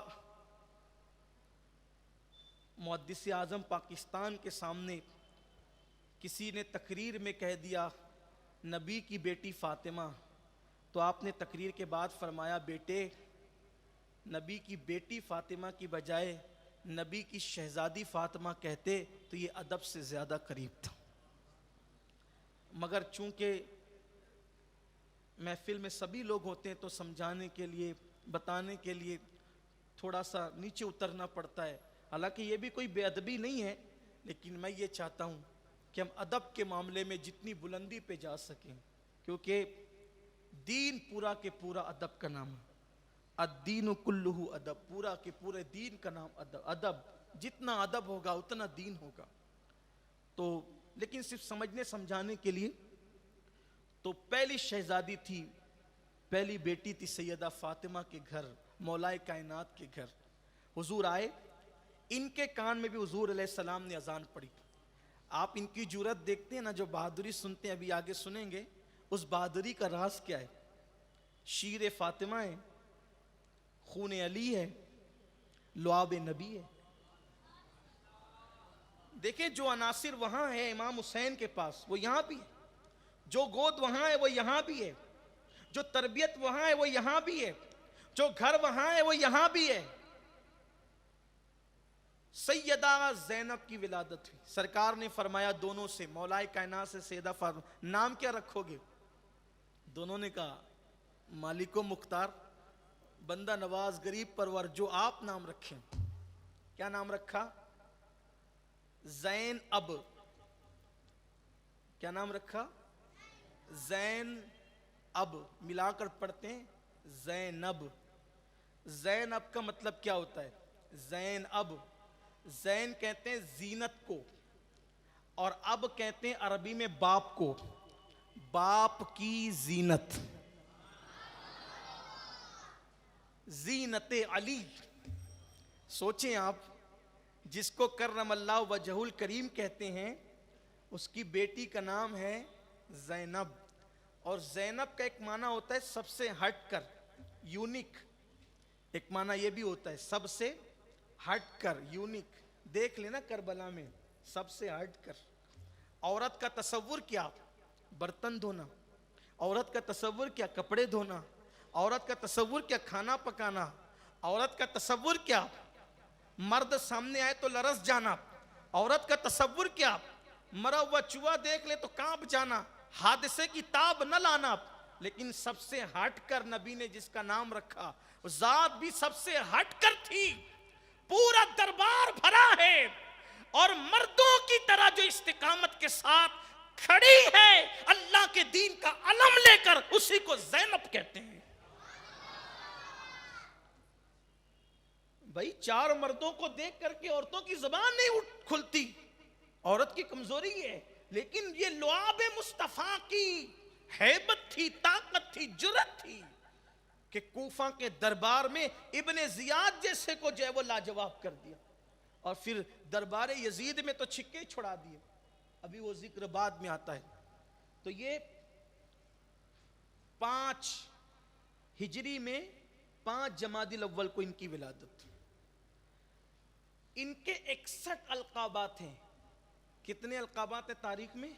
محدث اعظم پاکستان کے سامنے کسی نے تقریر میں کہہ دیا نبی کی بیٹی فاطمہ، تو آپ نے تقریر کے بعد فرمایا بیٹے نبی کی بیٹی فاطمہ کی بجائے نبی کی شہزادی فاطمہ کہتے تو یہ ادب سے زیادہ قریب تھا۔ مگر چونکہ محفل میں سبھی لوگ ہوتے ہیں تو سمجھانے کے لیے بتانے کے لیے تھوڑا سا نیچے اترنا پڑتا ہے۔ حالانکہ یہ بھی کوئی بے ادبی نہیں ہے، لیکن میں یہ چاہتا ہوں کہ ہم ادب کے معاملے میں جتنی بلندی پہ جا سکیں، کیونکہ دین پورا کے پورا ادب کا نام ہے. الدین کلہ ادب, پورا کے پورے دین کا نام ادب. ادب جتنا ادب ہوگا اتنا دین ہوگا. تو لیکن صرف سمجھنے سمجھانے کے لیے, تو پہلی شہزادی تھی, پہلی بیٹی تھی سیدہ فاطمہ کے گھر, مولائے کائنات کے گھر. حضور آئے, ان کے کان میں بھی حضور علیہ السلام نے اذان پڑھی. آپ ان کی جرأت دیکھتے ہیں نا, جو بہادری سنتے ہیں, ابھی آگے سنیں گے اس بہادری کا راز کیا ہے. شیر فاطمہ ہے, خون علی ہے, لعاب نبی ہے. دیکھیں جو عناصر وہاں ہے امام حسین کے پاس وہ یہاں بھی ہے, جو گود وہاں ہے وہ یہاں بھی ہے, جو تربیت وہاں ہے وہ یہاں بھی ہے, جو گھر وہاں ہے وہ یہاں بھی ہے. سیدہ زینب کی ولادت ہوئی. سرکار نے فرمایا دونوں سے, مولائے کائنات سے سیدہ فاطمہ, نام کیا رکھو گے؟ دونوں نے کہا مالک و مختار, بندہ نواز, غریب پرور, جو آپ نام رکھیں. کیا نام رکھا؟ زین اب. کیا نام رکھا؟ زین اب. ملا کر پڑھتے ہیں زینب. زینب کا مطلب کیا ہوتا ہے؟ زین اب. زین کہتے ہیں زینت کو, اور اب کہتے ہیں عربی میں باپ کو. باپ کی زینت, زینت علی. سوچیں آپ, جس کو کرم اللہ وجہ الکریم کہتے ہیں, اس کی بیٹی کا نام ہے زینب. اور زینب کا ایک معنی ہوتا ہے سب سے ہٹ کر, یونیک. ایک معنی یہ بھی ہوتا ہے سب سے ہٹ کر, یونیک. دیکھ لینا کربلا میں, سب سے ہٹ کر. عورت کا تصور کیا؟ برتن دھونا. عورت کا تصور کیا؟ کپڑے دھونا. عورت کا تصور کیا؟ کھانا پکانا. عورت کا تصور کیا؟ مرد سامنے آئے تو لرز جانا. عورت کا تصور کیا؟ مرا ہوا چوہا دیکھ لے تو کانپ جانا, حادثے کی تاب نہ لانا. لیکن سب سے ہٹ کر نبی نے جس کا نام رکھا, ذات بھی سب سے ہٹ کر تھی. پورا دربار بھرا ہے, اور مردوں کی طرح جو استقامت کے ساتھ کھڑی ہے اللہ کے دین کا علم لے کر, اسی کو زینب کہتے ہیں. بھائی چار مردوں کو دیکھ کر کے عورتوں کی زبان نہیں کھلتی, عورت کی کمزوری ہے. لیکن یہ لعاب مصطفیٰ کی ہیبت تھی, طاقت تھی, جرأت تھی کہ کوفہ کے دربار میں ابن زیاد جیسے کو جو ہے وہ لاجواب کر دیا, اور پھر دربار یزید میں تو چھکے چھڑا دیے. ابھی وہ ذکر بعد میں آتا ہے. تو یہ 5 ہجری میں 5 جمادی الاول کو ان کی ولادت. ان کے 61 القابات ہیں. کتنے القابات ہیں تاریخ میں؟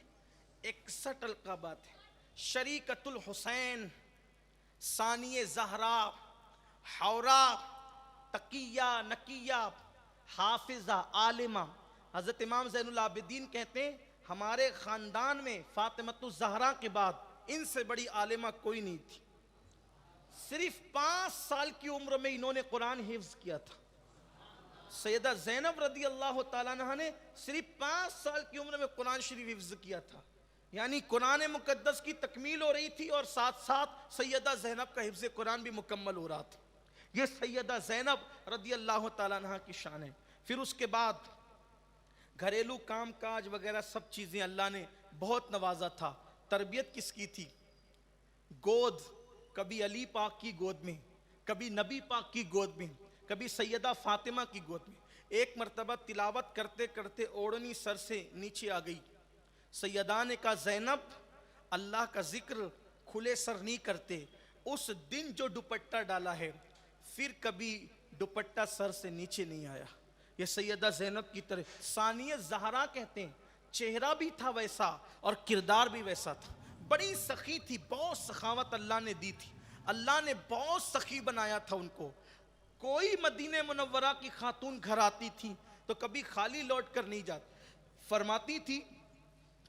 61 القابات ہیں. شریکت الحسین, ثانی زہرا, حورا, تقیہ, نقیہ, حافظہ, عالمہ. حضرت امام زین العابدین کہتے ہیں ہمارے خاندان میں فاطمۃ الزہرا کے بعد ان سے بڑی عالمہ کوئی نہیں تھی. صرف 5 سال کی عمر میں انہوں نے قرآن حفظ کیا تھا. سیدہ زینب رضی اللہ تعالیٰ عنہ نے صرف 5 سال کی عمر میں قرآن شریف حفظ کیا تھا. یعنی قرآن مقدس کی تکمیل ہو رہی تھی اور ساتھ ساتھ سیدہ زینب کا حفظ قرآن بھی مکمل ہو رہا تھا. یہ سیدہ زینب رضی اللہ تعالیٰ عنہ کی شان ہے. پھر اس کے بعد گھریلو کام کاج وغیرہ سب چیزیں اللہ نے بہت نوازا تھا. تربیت کس کی تھی؟ گود, کبھی علی پاک کی گود میں, کبھی نبی پاک کی گود میں, کبھی سیدہ فاطمہ کی گود میں. ایک مرتبہ تلاوت کرتے کرتے اوڑھنی سر سے نیچے آ گئی. سیدہ نے کہا زینب اللہ کا ذکر کھلے سر نہیں کرتے. اس دن جو دوپٹہ ڈالا ہے پھر کبھی دوپٹہ سر سے نیچے نہیں آیا. یہ سیدہ زینب کی طرح ثانی زہرا کہتے ہیں. چہرہ بھی تھا ویسا اور کردار بھی ویسا تھا. بڑی سخی تھی, بہت سخاوت اللہ نے دی تھی. اللہ نے بہت سخی بنایا تھا ان کو. کوئی مدینہ منورہ کی خاتون گھر آتی تھی تو کبھی خالی لوٹ کر نہیں جاتی. فرماتی تھی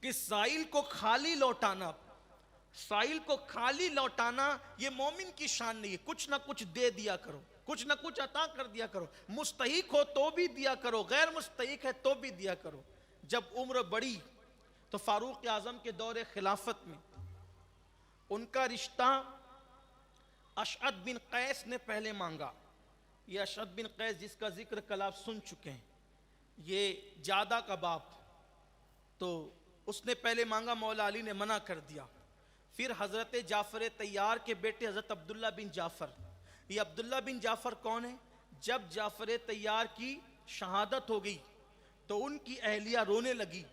کہ سائل کو خالی لوٹانا, سائل کو خالی لوٹانا یہ مومن کی شان نہیں ہے. کچھ نہ کچھ دے دیا کرو, کچھ نہ کچھ عطا کر دیا کرو. مستحق ہو تو بھی دیا کرو, غیر مستحق ہے تو بھی دیا کرو. جب عمر بڑھی تو فاروق اعظم کے دور خلافت میں ان کا رشتہ اشعث بن قیس نے پہلے مانگا. یہ اشعث بن قیس جس کا ذکر کل آپ سن چکے ہیں, یہ جادہ کا باپ, تو اس نے پہلے مانگا, مولا علی نے منع کر دیا. پھر حضرت جعفر طیار کے بیٹے حضرت عبداللہ بن جعفر. یہ عبداللہ بن جعفر کون ہے؟ جب جعفر طیار کی شہادت ہو گئی تو ان کی اہلیہ رونے لگی,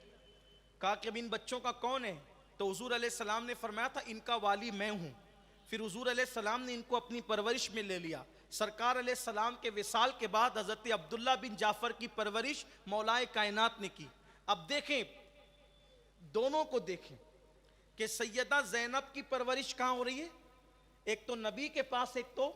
کہا کہ ان بچوں کا کون ہے؟ تو حضور علیہ السلام نے فرمایا تھا ان کا والی میں ہوں. پھر حضور علیہ السلام نے ان کو اپنی پرورش میں لے لیا. سرکار علیہ السلام کے وصال کے بعد حضرت عبداللہ بن جعفر کی پرورش مولا کائنات نے کی. اب دیکھیں, دونوں کو دیکھیں کہ سیدہ زینب کی پرورش کہاں ہو رہی ہے؟ ایک تو نبی کے پاس, ایک تو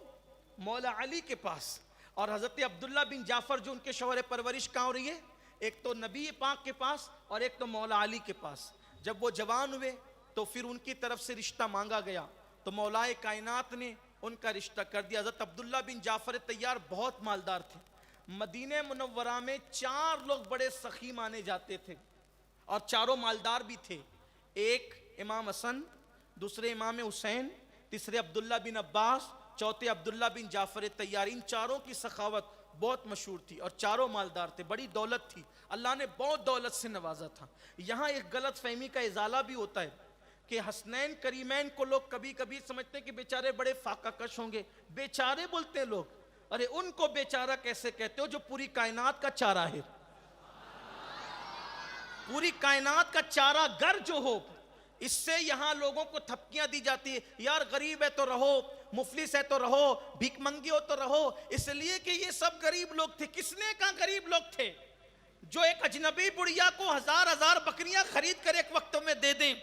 مولا علی کے پاس. اور حضرت عبداللہ بن جعفر جو ان کے شوہر پرورش کہاں ہو رہی ہے؟ ایک تو نبی پاک کے پاس اور ایک تو مولا علی کے پاس. جب وہ جوان ہوئے تو پھر ان کی طرف سے رشتہ مانگا گیا تو مولا کائنات نے ان کا رشتہ کر دیا. حضرت عبداللہ بن جعفر طیار بہت مالدار تھے. مدینہ منورہ میں 4 لوگ بڑے سخی مانے جاتے تھے اور چاروں مالدار بھی تھے. ایک امام حسن, دوسرے امام حسین, تیسرے عبداللہ بن عباس, چوتھے عبداللہ بن جعفر طیار. ان چاروں کی سخاوت بہت مشہور تھی اور چاروں مالدار تھے, بڑی دولت تھی, اللہ نے بہت دولت سے نوازا تھا. یہاں ایک غلط فہمی کا ازالہ بھی ہوتا ہے کہ حسنین کریمین کو لوگ کبھی کبھی سمجھتے ہیں کہ بیچارے بڑے فاقہ کش ہوں گے. بیچارے بولتے ہیں لوگ, ارے ان کو بیچارہ کیسے کہتے ہو جو پوری کائنات کا چارہ ہے, پوری کائنات کا چارہ گر جو ہو. اس سے یہاں لوگوں کو تھپکیاں دی جاتی ہے, یار غریب ہے تو رہو, مفلس ہے تو رہو, بھیک منگی ہو تو رہو. اس لیے کہ یہ سب غریب لوگ تھے. کس نے کہا غریب لوگ تھے؟ جو ایک اجنبی بڑھیا کو 1000 بکریاں خرید کر ایک وقت میں دے دیں,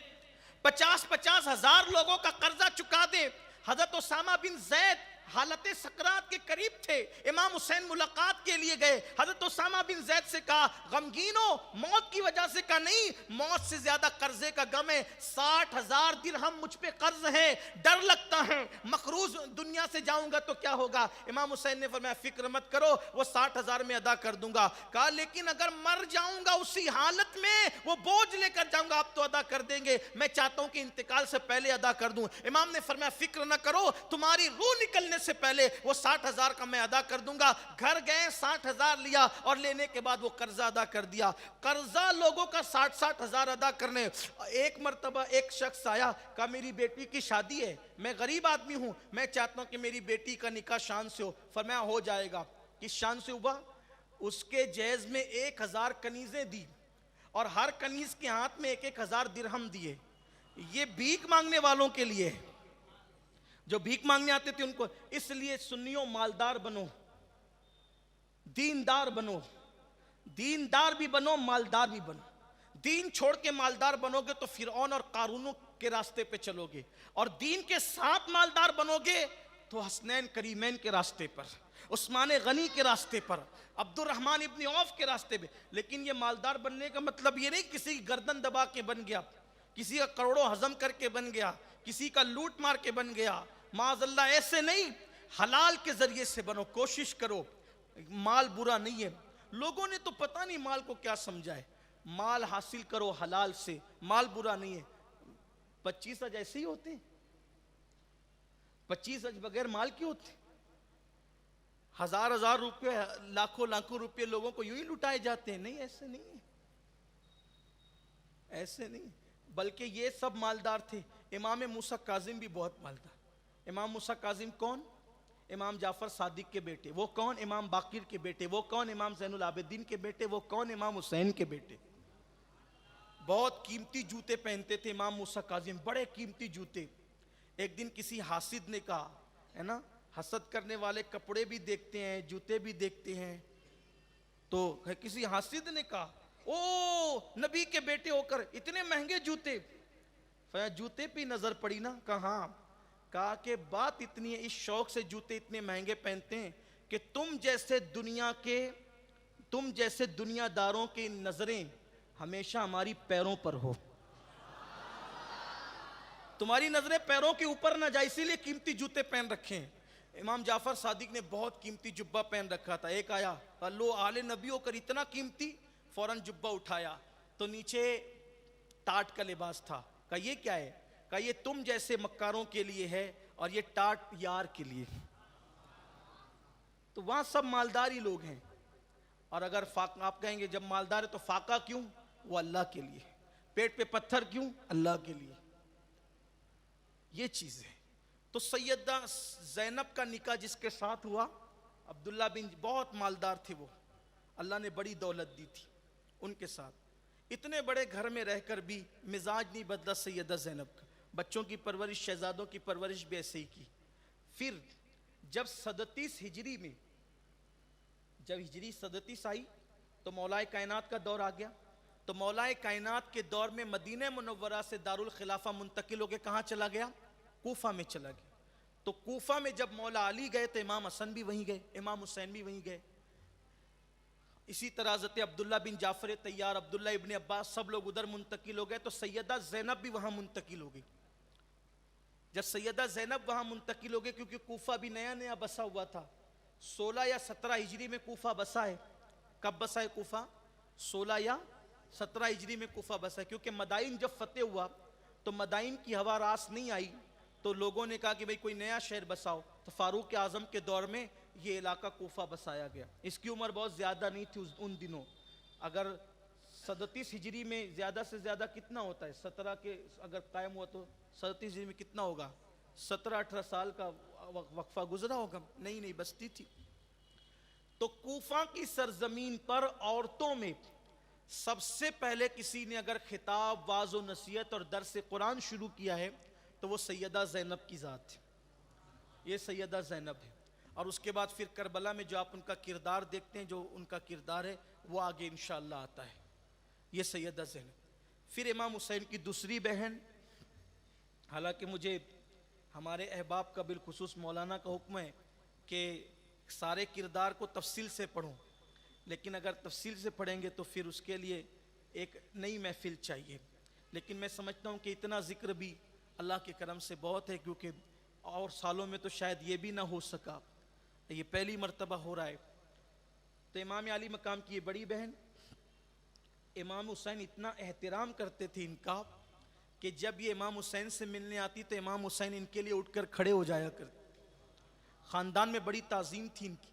50 ہزار لوگوں کا قرضہ چکا دیں. حضرت اسامہ بن زید حالت سکرات کے قریب تھے, امام حسین ملاقات کے لیے گئے. حضرت اسامہ بن زید سے کہا غمگینوں, موت کی وجہ سے کہا نہیں, موت سے زیادہ قرضے کا غم ہے. 60,000 درہم مجھ پہ قرض ہے, ڈر لگتا ہے مقروض دنیا سے جاؤں گا تو کیا ہوگا. امام حسین نے فرمایا فکر مت کرو, وہ 60,000 میں ادا کر دوں گا. کہا لیکن اگر مر جاؤں گا اسی حالت میں, وہ بوجھ لے کر جاؤں گا, آپ تو ادا کر دیں گے, میں چاہتا ہوں کہ انتقال سے پہلے ادا کر دوں. امام نے فرمایا فکر نہ کرو, تمہاری روح نکلنے سے پہلے وہ 60,000 کا میں ادا کر دوں گا. گھر گئے, 60,000 لیا اور لینے کے بعد وہ قرضہ ادا کر دیا. قرضہ لوگوں کا 60,000 ادا کرنے. ایک مرتبہ ایک شخص آیا, کہا میری بیٹی کی شادی ہے, میں غریب آدمی ہوں, میں چاہتا ہوں کہ میری بیٹی کا نکاح شان سے ہو. فرمایا ہو جائے گا. کس شان سے ہوا؟ اس کے جہیز میں 1000 کنیزیں دی اور ہر کنیز کے ہاتھ میں 1000 درہم دیے. یہ بھیک مانگنے والوں کے لیے, جو بھیک مانگنے آتے تھے ان کو. اس لیے سنیوں مالدار بنو, دیندار بنو, دیندار بھی بنو, مالدار بھی بنو. دین چھوڑ کے مالدار بنو گے تو فرعون اور قارونوں کے راستے پہ چلو گے, اور دین کے ساتھ مالدار بنو گے تو حسنین کریمین کے راستے پر, عثمان غنی کے راستے پر, عبد الرحمن ابن عوف کے راستے پہ. لیکن یہ مالدار بننے کا مطلب یہ نہیں کسی کی گردن دبا کے بن گیا, کسی کا کروڑوں ہضم کر کے بن گیا, کسی کا لوٹ مار کے بن گیا. معاذ اللہ ایسے نہیں, حلال کے ذریعے سے بنو, کوشش کرو. مال برا نہیں ہے, لوگوں نے تو پتہ نہیں مال کو کیا سمجھا ہے. مال حاصل کرو حلال سے, مال برا نہیں ہے. 25 حج ایسے ہی ہوتے ہیں, 25 حج بغیر مال کی ہوتے, 1000 روپے, لاکھوں روپے لوگوں کو یوں ہی لٹائے جاتے ہیں. نہیں, ایسے نہیں ہے, ایسے نہیں. بلکہ یہ سب مالدار تھے. امام موسیٰ کاظم بھی بہت مالدار. امام موسیٰ کاظم کون؟ امام جعفر صادق کے بیٹے. وہ کون؟ امام باقر کے بیٹے. وہ کون؟ امام زین العابدین کے بیٹے. وہ کون؟ امام حسین کے بیٹے. بہت قیمتی جوتے پہنتے تھے امام موسیٰ کاظم, بڑے قیمتی جوتے. ایک دن کسی حاسد نے کہا, ہے نا, حسد کرنے والے کپڑے بھی دیکھتے ہیں, جوتے بھی دیکھتے ہیں, تو کسی حاسد نے کہا او نبی کے بیٹے ہو کر اتنے مہنگے جوتے. جوتے پہ نظر پڑی نا, کہاں, کہا کہ بات اتنی ہے, اس شوق سے جوتے اتنے مہنگے پہنتے ہیں کہ تم جیسے دنیا داروں کی نظریں ہمیشہ ہماری پیروں پر ہو, تمہاری نظریں پیروں کے اوپر نہ جائے, اسی لیے قیمتی جوتے پہن رکھے ہیں. امام جعفر صادق نے بہت قیمتی جبہ پہن رکھا تھا. ایک آیا, لو آل نبی ہو کر اتنا قیمتی, فوراً جبہ اٹھایا تو نیچے ٹاٹ کا لباس تھا. کہا یہ کیا ہے؟ کہا یہ تم جیسے مکاروں کے لیے ہے اور یہ ٹاٹ یار کے لیے. تو وہاں سب مالداری لوگ ہیں, اور اگر آپ کہیں گے جب مالدار ہے تو فاقہ کیوں؟ وہ اللہ کے لیے. پیٹ پہ پتھر کیوں؟ اللہ کے لیے. یہ چیز ہے. تو سیدہ زینب کا نکاح جس کے ساتھ ہوا, عبداللہ بن, بہت مالدار تھے وہ, اللہ نے بڑی دولت دی تھی ان کے ساتھ. اتنے بڑے گھر میں رہ کر بھی مزاج نہیں بدلا سیدہ زینب کا. بچوں کی پرورش, شہزادوں کی پرورش بھی ایسے ہی کی. پھر جب 37 ہجری میں, جب ہجری 37 آئی تو مولا کائنات کا دور آ گیا. تو مولا کائنات کے دور میں مدینہ منورہ سے دارالخلافہ منتقل ہو کے کہاں چلا گیا؟ کوفہ میں چلا گیا. تو کوفہ میں جب مولا علی گئے تو امام حسن بھی وہیں گئے, امام حسین بھی وہیں گئے. اسی طرح حضرت عبداللہ بن جعفر طیار, عبداللہ ابن عباس, سب لوگ ادھر منتقل ہو گئے. تو سیدہ زینب بھی وہاں منتقل ہو گئی. جب سیدہ زینب وہاں منتقل ہو گئی, کیونکہ کوفہ بھی نیا نیا بسا ہوا تھا, 16 یا 17 ہجری میں کوفہ بسا ہے. کب بسا ہے کوفہ؟ 16 یا 17 ہجری میں کوفہ بسا ہے. کیونکہ مدائن جب فتح ہوا تو مدائن کی ہوا راس نہیں آئی, تو لوگوں نے کہا کہ بھئی کوئی نیا شہر بساؤ. تو فاروق اعظم کے دور میں یہ علاقہ کوفہ بسایا گیا. اس کی عمر بہت زیادہ نہیں تھی ان دنوں. اگر 37 ہجری میں زیادہ سے زیادہ کتنا ہوتا ہے؟ 17 کے اگر قائم ہوا تو 37 ہجری میں کتنا ہوگا؟ 17-18 سال کا وقفہ گزرا ہوگا. نہیں بستی تھی. تو کوفہ کی سرزمین پر عورتوں میں سب سے پہلے کسی نے اگر خطاب, واعظ و نصیحت اور درس قرآن شروع کیا ہے تو وہ سیدہ زینب کی ذات ہے. یہ سیدہ زینب ہے. اور اس کے بعد پھر کربلا میں جو آپ ان کا کردار دیکھتے ہیں, جو ان کا کردار ہے وہ آگے انشاءاللہ آتا ہے. یہ سیدہ زینب. پھر امام حسین کی دوسری بہن, حالانکہ مجھے ہمارے احباب کا بالخصوص مولانا کا حکم ہے کہ سارے کردار کو تفصیل سے پڑھوں, لیکن اگر تفصیل سے پڑھیں گے تو پھر اس کے لیے ایک نئی محفل چاہیے. لیکن میں سمجھتا ہوں کہ اتنا ذکر بھی اللہ کے کرم سے بہت ہے, کیونکہ اور سالوں میں تو شاید یہ بھی نہ ہو سکا, یہ پہلی مرتبہ ہو رہا ہے. تو امام علی مقام کی یہ بڑی بہن, امام حسین اتنا احترام کرتے تھے ان کا کہ جب یہ امام حسین سے ملنے آتی تو امام حسین ان کے لیے اٹھ کر کھڑے ہو جایا کرتے. خاندان میں بڑی تعظیم تھی ان کی,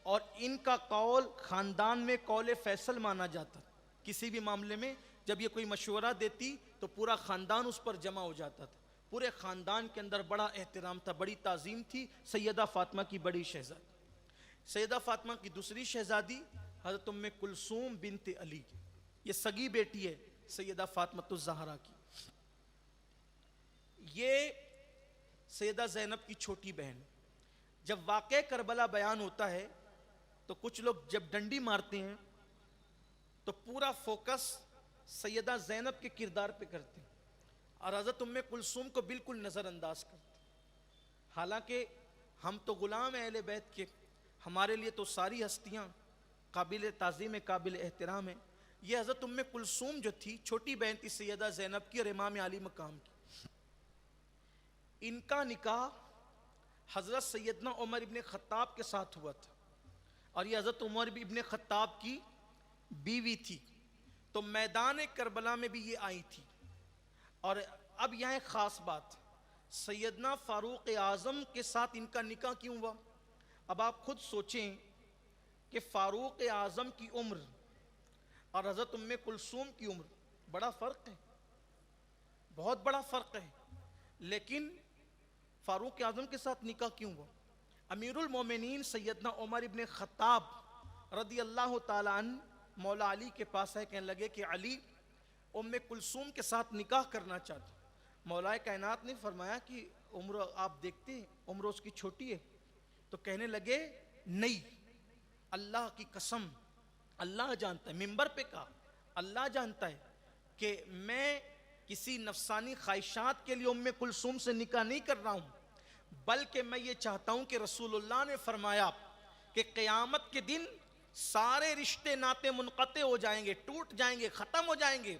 اور ان کا قول خاندان میں قول فیصل مانا جاتا. کسی بھی معاملے میں جب یہ کوئی مشورہ دیتی تو پورا خاندان اس پر جمع ہو جاتا تھا. پورے خاندان کے اندر بڑا احترام تھا, بڑی تعظیم تھی. سیدہ فاطمہ کی بڑی شہزادی. سیدہ فاطمہ کی دوسری شہزادی حضرت ام کلثوم بنت علی, یہ سگی بیٹی ہے سیدہ فاطمہ الزہرا کی. یہ سیدہ زینب کی چھوٹی بہن. جب واقعہ کربلا بیان ہوتا ہے تو کچھ لوگ جب ڈنڈی مارتے ہیں تو پورا فوکس سیدہ زینب کے کردار پہ کرتے ہیں اور حضرت ام کلثوم کو بالکل نظر انداز کرتے ہیں. حالانکہ ہم تو غلام اہل بیت کے, ہمارے لیے تو ساری ہستیاں قابل تعظیم, قابل احترام ہیں. یہ حضرت ام کلثوم جو تھی چھوٹی بہن تھی سیدہ زینب کی اور امام علی مقام کی. ان کا نکاح حضرت سیدنا عمر ابن خطاب کے ساتھ ہوا تھا, اور یہ حضرت عمر ابن خطاب کی بیوی تھی. تو میدان کربلا میں بھی یہ آئی تھی. اور اب یہاں ایک خاص بات, سیدنا فاروق اعظم کے ساتھ ان کا نکاح کیوں ہوا؟ اب آپ خود سوچیں کہ فاروق اعظم کی عمر اور حضرت ام کلثوم کی عمر بڑا فرق ہے, بہت بڑا فرق ہے. لیکن فاروق اعظم کے ساتھ نکاح کیوں ہوا؟ امیر المومنین سیدنا عمر ابن خطاب رضی اللہ تعالیٰ عنہ مولا علی کے پاس ہے, کہنے لگے کہ علی ام کلثوم کے ساتھ نکاح کرنا چاہتا. مولا کائنات نے فرمایا کہ عمر آپ دیکھتے ہیں عمر اس کی چھوٹی ہے. تو کہنے لگے نہیں, اللہ کی قسم, اللہ جانتا ہے, ممبر پہ کہا اللہ جانتا ہے کہ میں کسی نفسانی خواہشات کے لیے ام کلثوم سے نکاح نہیں کر رہا ہوں, بلکہ میں یہ چاہتا ہوں کہ رسول اللہ نے فرمایا کہ قیامت کے دن سارے رشتے ناطے منقطع ہو جائیں گے, ٹوٹ جائیں گے, ختم ہو جائیں گے.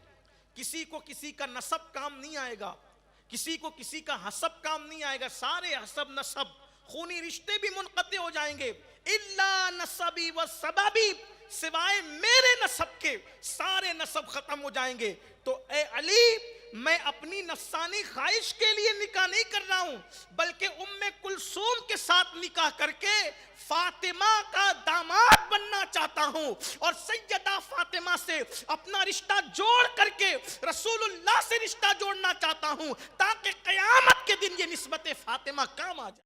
کسی کو کسی کا نسب کام نہیں آئے گا, کسی کو کسی کا حسب کام نہیں آئے گا. سارے حسب نسب خونی رشتے بھی منقطع ہو جائیں گے. الا نسبی و سببی, سوائے میرے نسب کے سارے نسب ختم ہو جائیں گے. تو اے علی میں اپنی نفسانی خواہش کے لیے نکاح نہیں کر رہا ہوں، بلکہ ام کلثوم کے ساتھ نکاح کر کے فاطمہ کا داماد بننا چاہتا ہوں، اور سیدہ فاطمہ سے اپنا رشتہ جوڑ کر کے رسول اللہ سے رشتہ جوڑنا چاہتا ہوں، تاکہ قیامت کے دن یہ نسبت فاطمہ کام آ جائے۔